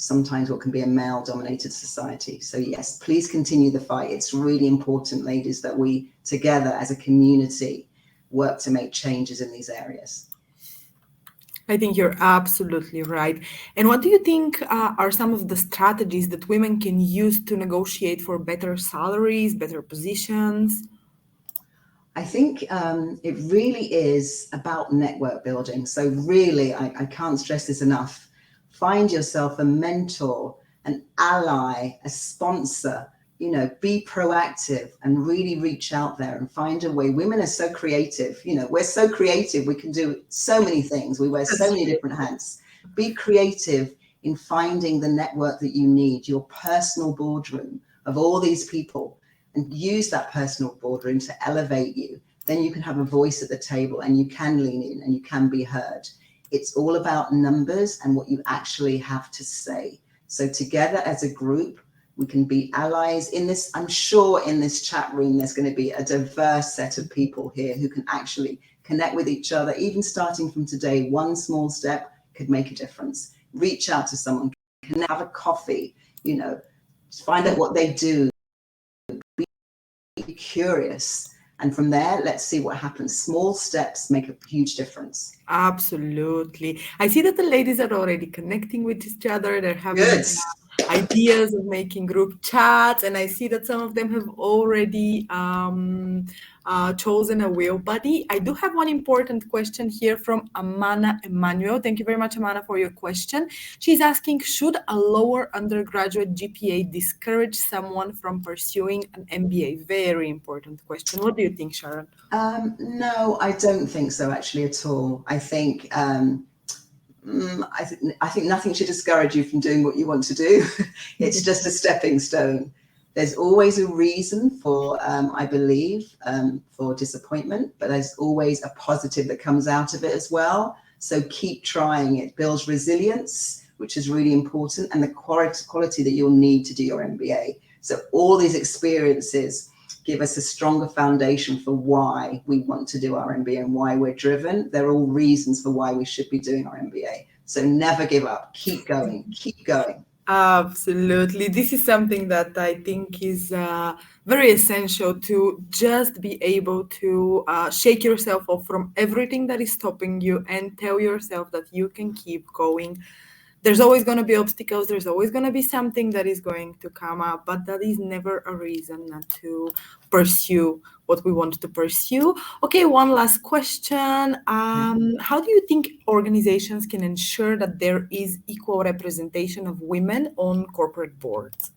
sometimes what can be a male-dominated society. So yes, please continue the fight. It's really important, ladies, that we together as a community work to make changes in these areas. I think you're absolutely right. And what do you think are some of the strategies that women can use to negotiate for better salaries, better positions? I think it really is about network building. So really, I can't stress this enough. Find yourself a mentor, an ally, a sponsor, be proactive and really reach out there and find a way. Women are so creative. We're so creative. We can do so many things. We wear so many different hats. Be creative in finding the network that you need, your personal boardroom of all these people, and use that personal boardroom to elevate you. Then you can have a voice at the table and you can lean in and you can be heard. It's all about numbers and what you actually have to say. So together as a group, we can be allies in this. I'm sure in this chat room, there's going to be a diverse set of people here who can actually connect with each other. Even starting from today, one small step could make a difference. Reach out to someone, can have a coffee, find out what they do, be curious. And from there, let's see what happens. Small steps make a huge difference. Absolutely. I see that the ladies are already connecting with each other. They're having ideas of making group chats, and I see that some of them have already chosen a wheel buddy. I do have one important question here from Amana Emmanuel. Thank you very much, Amana, for your question. She's asking, should a lower undergraduate GPA discourage someone from pursuing an MBA? Very important question. What do you think, Sharon? No, I don't think so, actually, at all. I think I think nothing should discourage you from doing what you want to do. It's just a stepping stone. There's always a reason for, I believe, for disappointment, but there's always a positive that comes out of it as well. So keep trying. It builds resilience, which is really important, and the quality that you'll need to do your MBA. So all these experiences give us a stronger foundation for why we want to do our MBA and why we're driven. They're all reasons for why we should be doing our MBA. So never give up. Keep going. Keep going. Absolutely. This is something that I think is very essential, to just be able to shake yourself off from everything that is stopping you and tell yourself that you can keep going. There's always going to be obstacles. There's always going to be something that is going to come up, but that is never a reason not to pursue what we want to pursue. Okay, one last question. How do you think organizations can ensure that there is equal representation of women on corporate boards?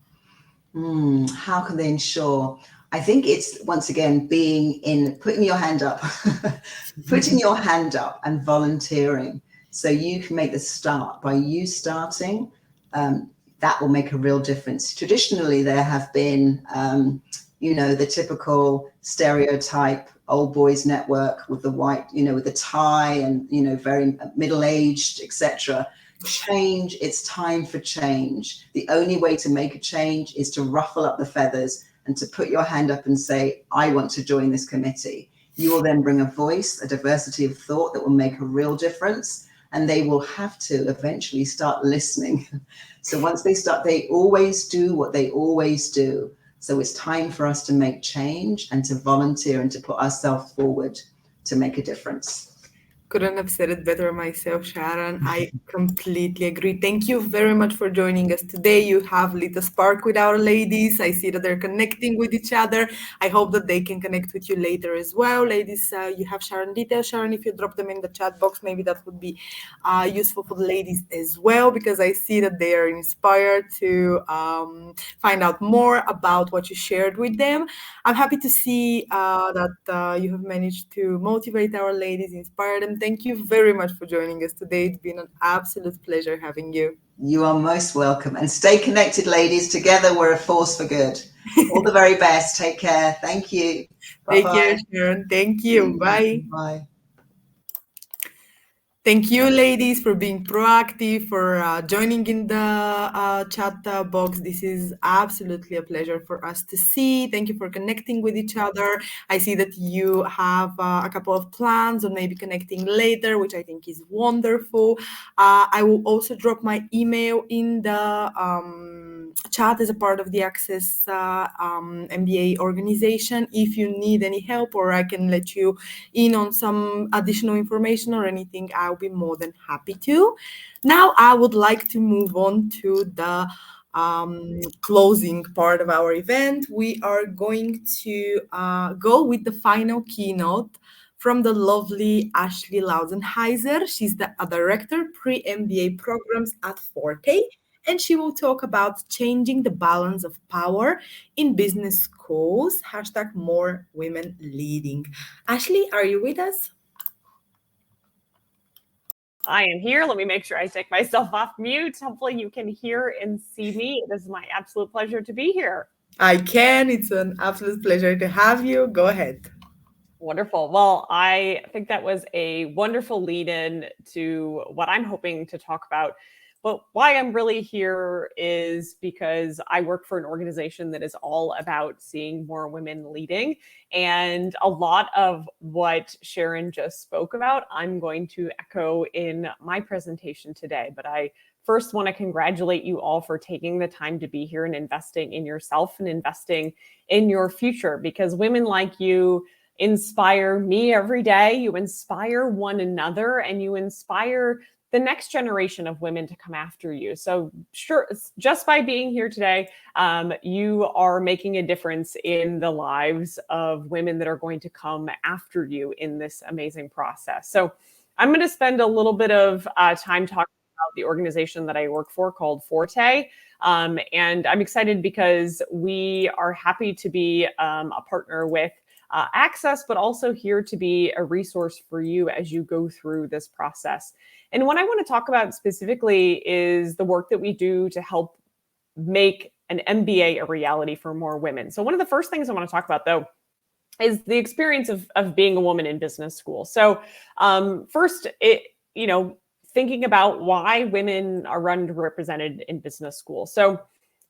How can they ensure? I think it's, once again, putting your hand up, putting your hand up and volunteering. So you can make the start. By you starting, that will make a real difference. Traditionally, there have been, the typical stereotype old boys network with the white, with the tie and, very middle-aged, etc. Change, it's time for change. The only way to make a change is to ruffle up the feathers and to put your hand up and say, I want to join this committee. You will then bring a voice, a diversity of thought that will make a real difference. And they will have to eventually start listening. So once they start, they always do what they always do. So it's time for us to make change and to volunteer and to put ourselves forward to make a difference. Couldn't have said it better myself, Sharon. I completely agree. Thank you very much for joining us today. You have lit a spark with our ladies. I see that they're connecting with each other. I hope that they can connect with you later as well. Ladies, you have Sharon details. Sharon, if you drop them in the chat box, maybe that would be useful for the ladies as well, because I see that they are inspired to find out more about what you shared with them. I'm happy to see that you have managed to motivate our ladies, inspire them. Thank you very much for joining us today. It's been an absolute pleasure having you. You are most welcome. And stay connected, ladies. Together, we're a force for good. All the very best. Take care. Thank you. Take care, Sharon. Thank you. Bye. Bye. Thank you, ladies, for being proactive, for joining in the chat box. This is absolutely a pleasure for us to see. Thank you for connecting with each other. I see that you have a couple of plans on maybe connecting later, which I think is wonderful. I will also drop my email in the chat as a part of the Access MBA organization. If you need any help, or I can let you in on some additional information or anything, I'll be more than happy to. Now I would like to move on to the closing part of our event. We are going to go with the final keynote from the lovely Ashley Lausenheiser. She's the director pre-MBA programs at Forte, and she will talk about changing the balance of power in business schools, #more women leading. Ashley, are you with us? I am here. Let me make sure I take myself off mute. Hopefully you can hear and see me. It is my absolute pleasure to be here. I can. It's an absolute pleasure to have you. Go ahead. Wonderful. Well, I think that was a wonderful lead in to what I'm hoping to talk about. But why I'm really here is because I work for an organization that is all about seeing more women leading. And a lot of what Sharon just spoke about, I'm going to echo in my presentation today. But I first want to congratulate you all for taking the time to be here and investing in yourself and investing in your future, because women like you inspire me every day. You inspire one another, and you inspire the next generation of women to come after you. So sure, just by being here today, you are making a difference in the lives of women that are going to come after you in this amazing process. So I'm going to spend a little bit of time talking about the organization that I work for called Forte. And I'm excited because we are happy to be a partner with Access, but also here to be a resource for you as you go through this process. And what I want to talk about specifically is the work that we do to help make an MBA a reality for more women. So one of the first things I want to talk about, though, is the experience of being a woman in business school. So first, thinking about why women are underrepresented in business school. So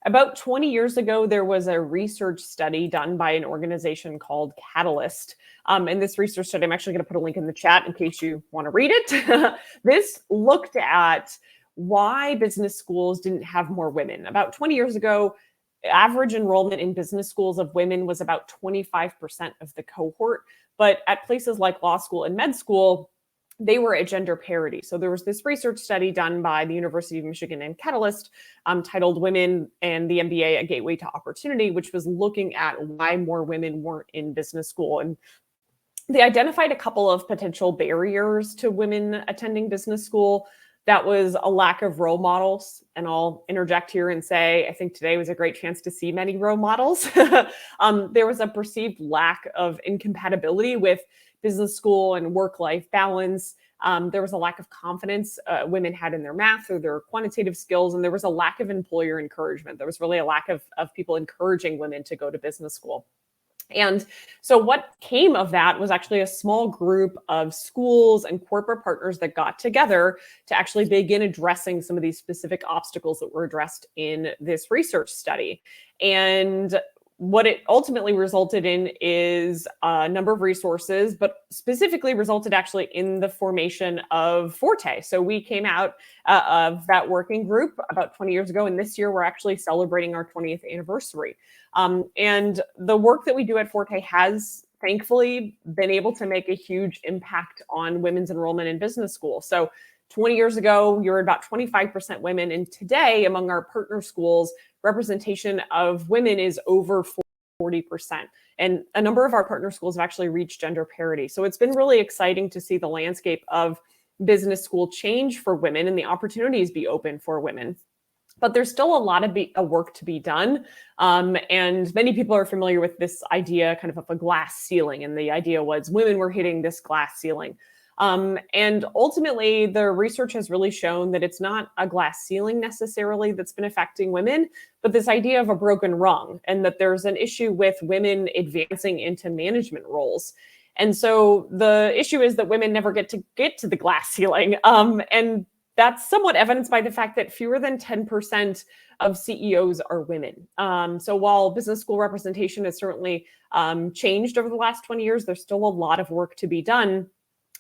about 20 years ago, there was a research study done by an organization called Catalyst. And this research study, I'm actually going to put a link in the chat in case you want to read it. This looked at why business schools didn't have more women. About 20 years ago, average enrollment in business schools of women was about 25% of the cohort. But at places like law school and med school, they were at gender parity. So there was this research study done by the University of Michigan and Catalyst titled Women and the MBA, A Gateway to Opportunity, which was looking at why more women weren't in business school. And they identified a couple of potential barriers to women attending business school. That was a lack of role models. And I'll interject here and say, I think today was a great chance to see many role models. There was a perceived lack of incompatibility with business school and work-life balance. There was a lack of confidence women had in their math or their quantitative skills, and there was a lack of employer encouragement. There was really a lack of people encouraging women to go to business school. And so what came of that was actually a small group of schools and corporate partners that got together to actually begin addressing some of these specific obstacles that were addressed in this research study. And what it ultimately resulted in is a number of resources, but specifically resulted actually in the formation of Forte. So we came out of that working group about 20 years ago, and this year we're actually celebrating our 20th anniversary. And the work that we do at Forte has thankfully been able to make a huge impact on women's enrollment in business school. So 20 years ago, you were about 25% women, and today among our partner schools, representation of women is over 40%. And a number of our partner schools have actually reached gender parity. So it's been really exciting to see the landscape of business school change for women and the opportunities be open for women. But there's still a lot of work to be done. And many people are familiar with this idea kind of a glass ceiling. And the idea was women were hitting this glass ceiling. And ultimately, the research has really shown that it's not a glass ceiling necessarily that's been affecting women, but this idea of a broken rung, and that there's an issue with women advancing into management roles. And so the issue is that women never get to the glass ceiling. And that's somewhat evidenced by the fact that fewer than 10% of CEOs are women. So while business school representation has certainly changed over the last 20 years, there's still a lot of work to be done.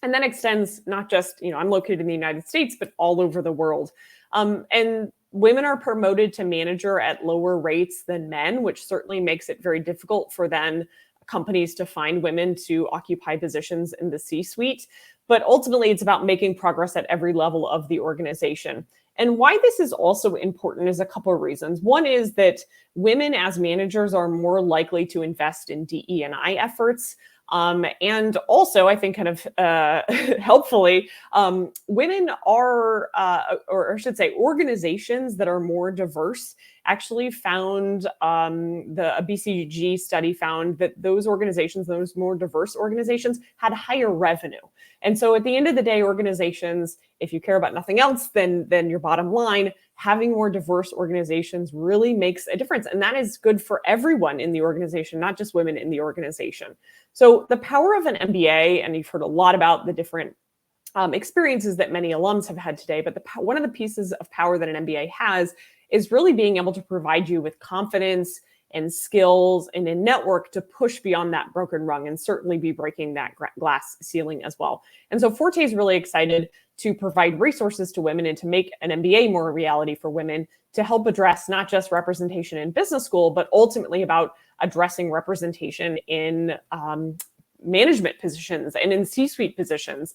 And that extends not just, I'm located in the United States, but all over the world. And women are promoted to manager at lower rates than men, which certainly makes it very difficult for then companies to find women to occupy positions in the C-suite. But ultimately, it's about making progress at every level of the organization. And why this is also important is a couple of reasons. One is that women as managers are more likely to invest in DE&I efforts. And also, I think kind of helpfully, women are, or I should say, organizations that are more diverse actually found, a BCG study found that those organizations, those more diverse organizations, had higher revenue. And so at the end of the day, organizations, if you care about nothing else than your bottom line, having more diverse organizations really makes a difference. And that is good for everyone in the organization, not just women in the organization. So the power of an MBA, and you've heard a lot about the different experiences that many alums have had today, but one of the pieces of power that an MBA has is really being able to provide you with confidence and skills and a network to push beyond that broken rung and certainly be breaking that glass ceiling as well. And so Forte is really excited to provide resources to women and to make an MBA more a reality for women to help address not just representation in business school, but ultimately about addressing representation in management positions and in C-suite positions,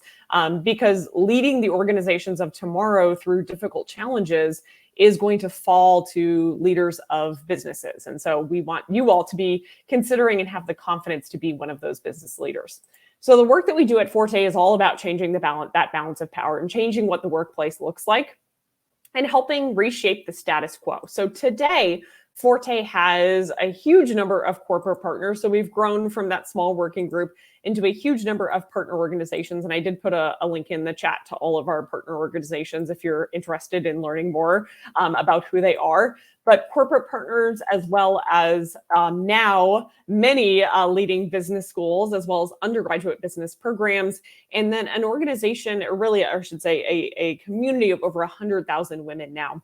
because leading the organizations of tomorrow through difficult challenges is going to fall to leaders of businesses. And so we want you all to be considering and have the confidence to be one of those business leaders. So the work that we do at Forte is all about changing that balance of power and changing what the workplace looks like and helping reshape the status quo. So today, Forte has a huge number of corporate partners. So we've grown from that small working group into a huge number of partner organizations. And I did put a link in the chat to all of our partner organizations if you're interested in learning more about who they are. But corporate partners, as well as now many leading business schools, as well as undergraduate business programs, and then an organization, or really, I should say, a community of over 100,000 women now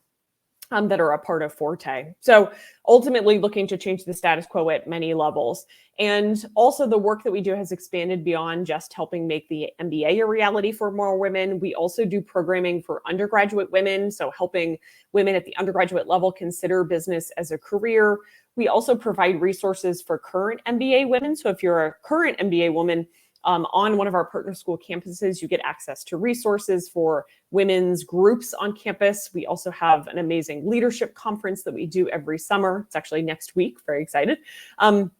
that are a part of Forte. So ultimately looking to change the status quo at many levels. And also the work that we do has expanded beyond just helping make the MBA a reality for more women. We also do programming for undergraduate women, so helping women at the undergraduate level consider business as a career. We also provide resources for current MBA women. So if you're a current MBA woman, on one of our partner school campuses, you get access to resources for women's groups on campus. We also have an amazing leadership conference that we do every summer. It's actually next week, very excited. And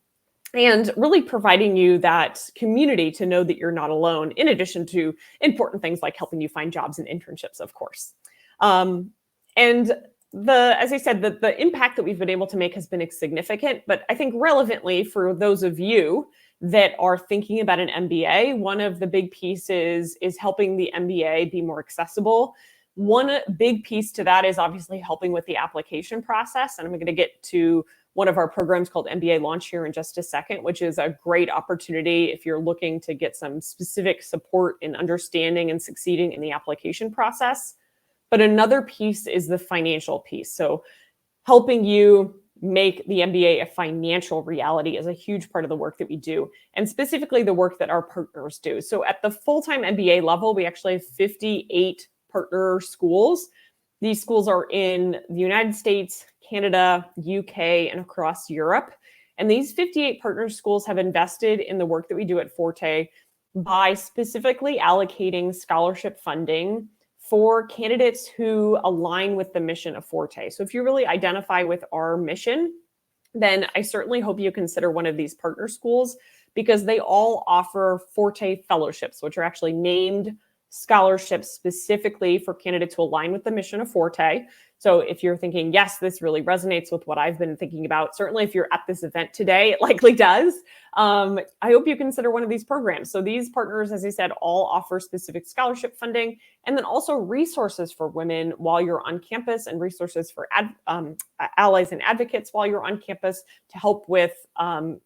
really providing you that community to know that you're not alone, in addition to important things like helping you find jobs and internships, of course. And as I said, the impact that we've been able to make has been significant, but I think relevantly for those of you that are thinking about an MBA, one of the big pieces is helping the MBA be more accessible. One big piece to that is obviously helping with the application process. And I'm going to get to one of our programs called MBA Launch here in just a second, which is a great opportunity if you're looking to get some specific support in understanding and succeeding in the application process. But another piece is the financial piece. So helping you make the MBA a financial reality is a huge part of the work that we do, and specifically the work that our partners do. So at the full-time MBA level, we actually have 58 partner schools. These schools are in the United States, Canada, UK, and across Europe. And these 58 partner schools have invested in the work that we do at Forte by specifically allocating scholarship funding for candidates who align with the mission of Forte. So if you really identify with our mission, then I certainly hope you consider one of these partner schools, because they all offer Forte fellowships, which are actually named scholarships specifically for candidates who align with the mission of Forte. So if you're thinking, yes, this really resonates with what I've been thinking about, certainly if you're at this event today, it likely does. I hope you consider one of these programs. So these partners, as I said, all offer specific scholarship funding, and then also resources for women while you're on campus, and resources for allies and advocates while you're on campus to help with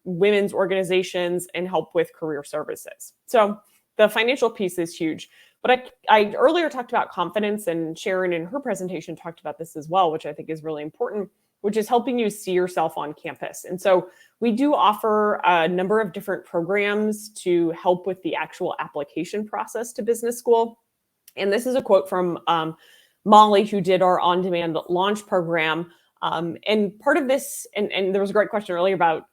women's organizations and help with career services. So the financial piece is huge. But I earlier talked about confidence, and Sharon in her presentation talked about this as well, which I think is really important, which is helping you see yourself on campus. And so we do offer a number of different programs to help with the actual application process to business school. And this is a quote from Molly, who did our on-demand launch program. And part of this, and there was a great question earlier about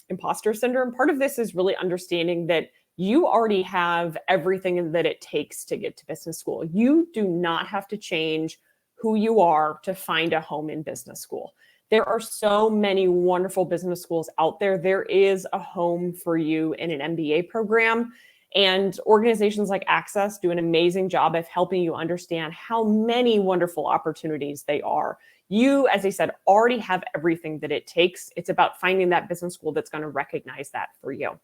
imposter syndrome. Part of this is really understanding that you already have everything that it takes to get to business school. You do not have to change who you are to find a home in business school. There are so many wonderful business schools out there. There is a home for you in an MBA program. And organizations like Access do an amazing job of helping you understand how many wonderful opportunities they are. You, as I said, already have everything that it takes. It's about finding that business school that's going to recognize that for you.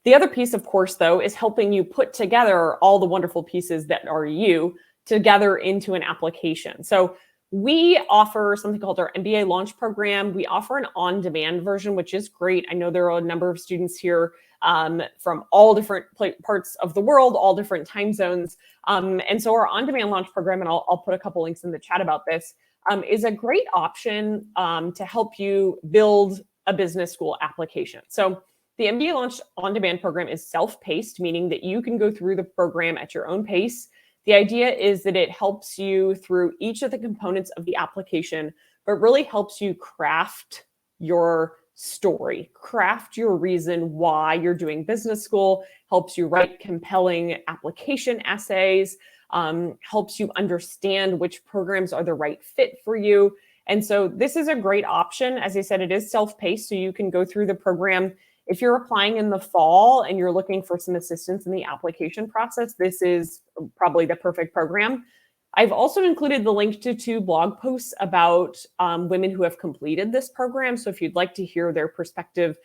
The other piece, of course, though, is helping you put together all the wonderful pieces that are you together into an application. So we offer something called our MBA Launch Program. We offer an on-demand version, which is great. I know there are a number of students here from all different parts of the world, all different time zones. And so our on-demand launch program, and I'll put a couple links in the chat about this, is a great option to help you build a business school application. So the MBA Launch On-Demand program is self-paced, meaning that you can go through the program at your own pace. The idea is that it helps you through each of the components of the application, but really helps you craft your story. Craft your reason why you're doing business school, helps you write compelling application essays, helps you understand which programs are the right fit for you. And so this is a great option. As I said, it is self-paced, so you can go through the program. If you're applying in the fall and you're looking for some assistance in the application process, this is probably the perfect program. I've also included the link to 2 blog posts about women who have completed this program. So if you'd like to hear their perspective,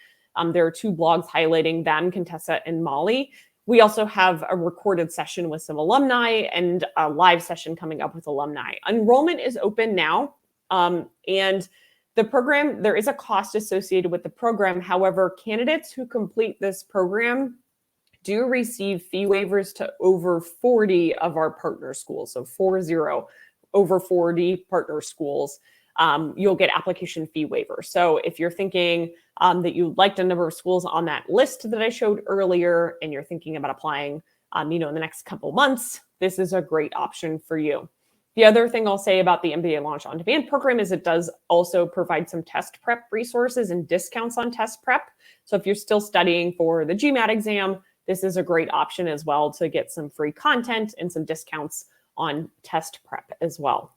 there are 2 blogs highlighting them, Contessa and Molly. We also have a recorded session with some alumni and a live session coming up with alumni. Enrollment is open now. And the program, there is a cost associated with the program. However, candidates who complete this program do receive fee waivers to over 40 of our partner schools. So 40, over 40 partner schools, you'll get application fee waivers. So if you're thinking that you liked a number of schools on that list that I showed earlier, and you're thinking about applying, in the next couple months, this is a great option for you. The other thing I'll say about the MBA Launch on Demand program is it does also provide some test prep resources and discounts on test prep. So if you're still studying for the GMAT exam, this is a great option as well to get some free content and some discounts on test prep as well.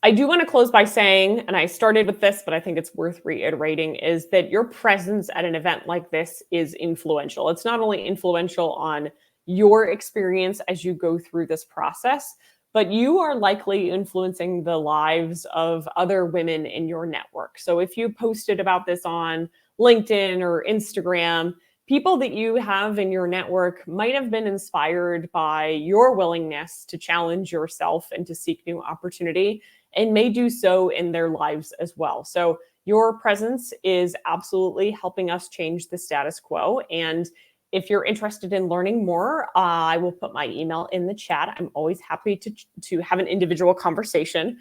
I do want to close by saying, and I started with this, but I think it's worth reiterating, is that your presence at an event like this is influential. It's not only influential on your experience as you go through this process, but you are likely influencing the lives of other women in your network. So if you posted about this on LinkedIn or Instagram, people that you have in your network might have been inspired by your willingness to challenge yourself and to seek new opportunity, and may do so in their lives as well. So your presence is absolutely helping us change the status quo. And if you're interested in learning more, I will put my email in the chat. I'm always happy to have an individual conversation,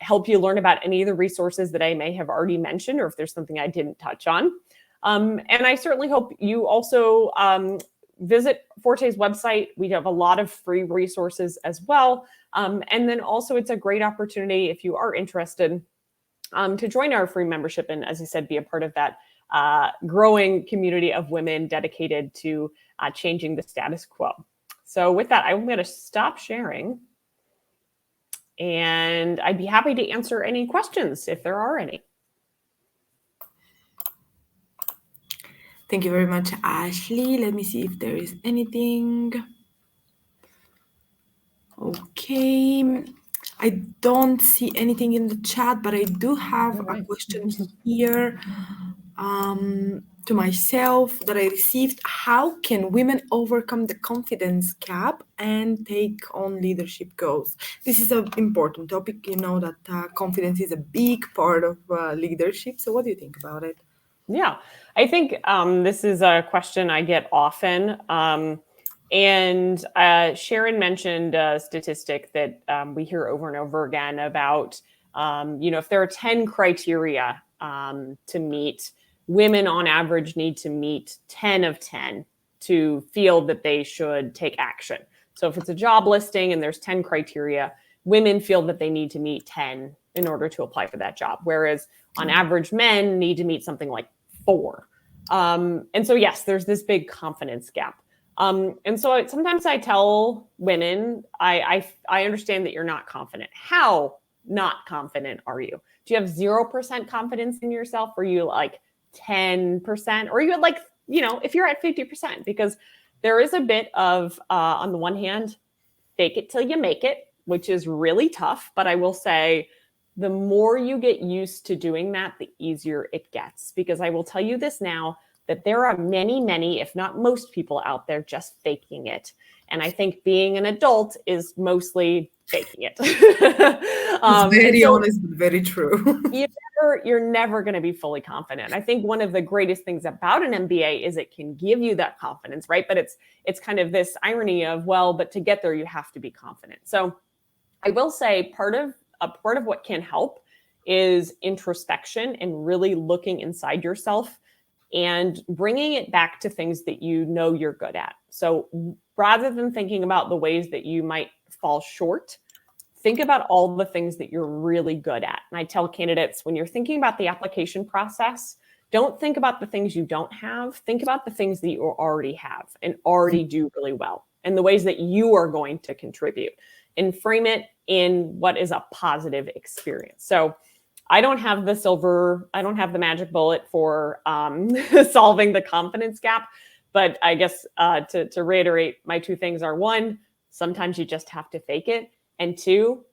help you learn about any of the resources that I may have already mentioned, or if there's something I didn't touch on. And I certainly hope you also visit Forte's website. We have a lot of free resources as well. And then also it's a great opportunity, if you are interested, to join our free membership and, as I said, be a part of that growing community of women dedicated to changing the status quo. So with that, I'm going to stop sharing. And I'd be happy to answer any questions if there are any. Thank you very much, Ashley. Let me see if there is anything. Okay. I don't see anything in the chat, but I do have a question here to myself that I received. How can women overcome the confidence gap and take on leadership goals? This is an important topic. You know that confidence is a big part of leadership. So what do you think about it? Yeah, I think this is a question I get often. And Sharon mentioned a statistic that we hear over and over again about, if there are 10 criteria to meet, women on average need to meet 10 of 10 to feel that they should take action. So if it's a job listing and there's 10 criteria, women feel that they need to meet 10 in order to apply for that job. Whereas on average, men need to meet something like 4. And so, yes, there's this big confidence gap. And so sometimes I tell women, I understand that you're not confident. How not confident are you? Do you have 0% confidence in yourself? Or are you like 10%? Or are you at like, if you're at 50%? Because there is a bit of, on the one hand, fake it till you make it, which is really tough. But I will say, the more you get used to doing that, the easier it gets. Because I will tell you this now, that there are many, many, if not most people out there just faking it. And I think being an adult is mostly faking it. It's very honest, but very true. You're never going to be fully confident. I think one of the greatest things about an MBA is it can give you that confidence, right? But it's kind of this irony of, well, but to get there, you have to be confident. So I will say part of what can help is introspection and really looking inside yourself and bringing it back to things that you know you're good at. So rather than thinking about the ways that you might fall short, think about all the things that you're really good at. And I tell candidates, when you're thinking about the application process, don't think about the things you don't have. Think about the things that you already have and already do really well, and the ways that you are going to contribute, and frame it in what is a positive experience. So I don't have the magic bullet for solving the confidence gap. But I guess to reiterate, my two things are: one, sometimes you just have to fake it. And two,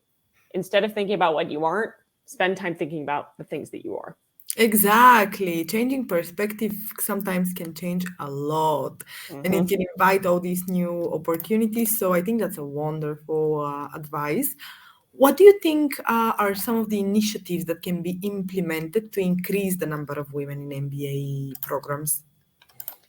instead of thinking about what you aren't, spend time thinking about the things that you are. Exactly. Changing perspective sometimes can change a lot, and it can invite all these new opportunities. So I think that's a wonderful advice. What do you think are some of the initiatives that can be implemented to increase the number of women in MBA programs?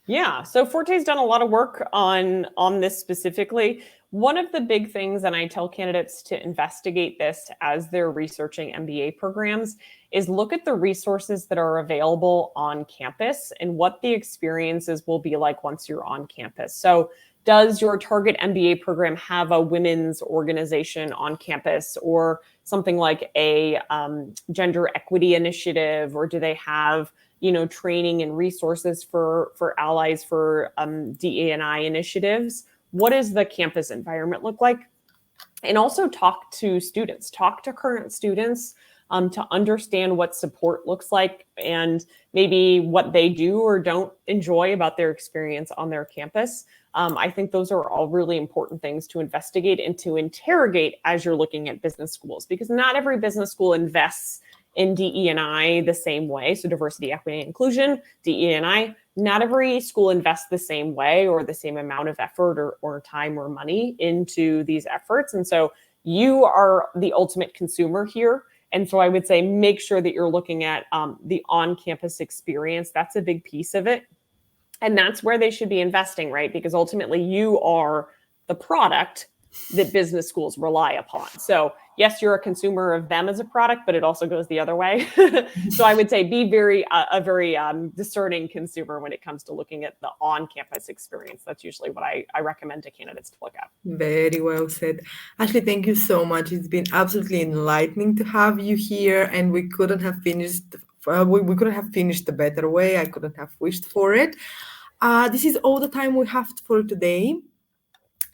Yeah, so Forte's done a lot of work on this specifically. One of the big things, and I tell candidates to investigate this as they're researching MBA programs, is look at the resources that are available on campus and what the experiences will be like once you're on campus. So does your target MBA program have a women's organization on campus, or something like a gender equity initiative, or do they have training and resources for allies for DE&I initiatives? What does the campus environment look like? And also talk to students, talk to current students to understand what support looks like, and maybe what they do or don't enjoy about their experience on their campus. I think those are all really important things to investigate and to interrogate as you're looking at business schools, because not every business school invests in DE&I the same way. So diversity, equity, and inclusion, DE&I, not every school invests the same way or the same amount of effort or time or money into these efforts. And so you are the ultimate consumer here. And so I would say make sure that you're looking at the on-campus experience. That's a big piece of it. And that's where they should be investing, right? Because ultimately you are the product that business schools rely upon. So yes, you're a consumer of them as a product, but it also goes the other way. So I would say be a very discerning consumer when it comes to looking at the on-campus experience. That's usually what I recommend to candidates to look at. Very well said. Ashley, thank you so much. It's been absolutely enlightening to have you here, and we couldn't have finished a better way. I couldn't have wished for it. This is all the time we have for today.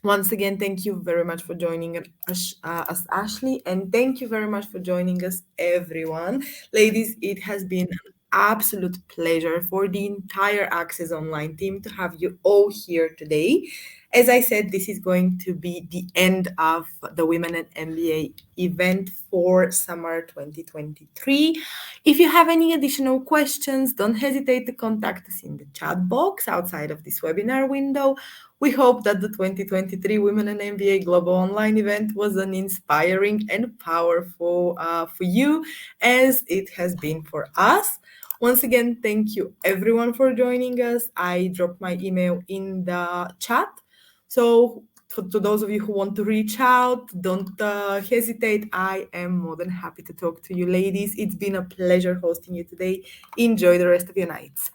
Once again, thank you very much for joining us, Ashley, and thank you very much for joining us, everyone. Ladies, it has been an absolute pleasure for the entire Access Online team to have you all here today. As I said, this is going to be the end of the Women in MBA event for summer 2023. If you have any additional questions, don't hesitate to contact us in the chat box outside of this webinar window. We hope that the 2023 Women in MBA Global Online event was an inspiring and powerful for you, as it has been for us. Once again, thank you everyone for joining us. I dropped my email in the chat. So to those of you who want to reach out, don't hesitate. I am more than happy to talk to you, ladies. It's been a pleasure hosting you today. Enjoy the rest of your nights.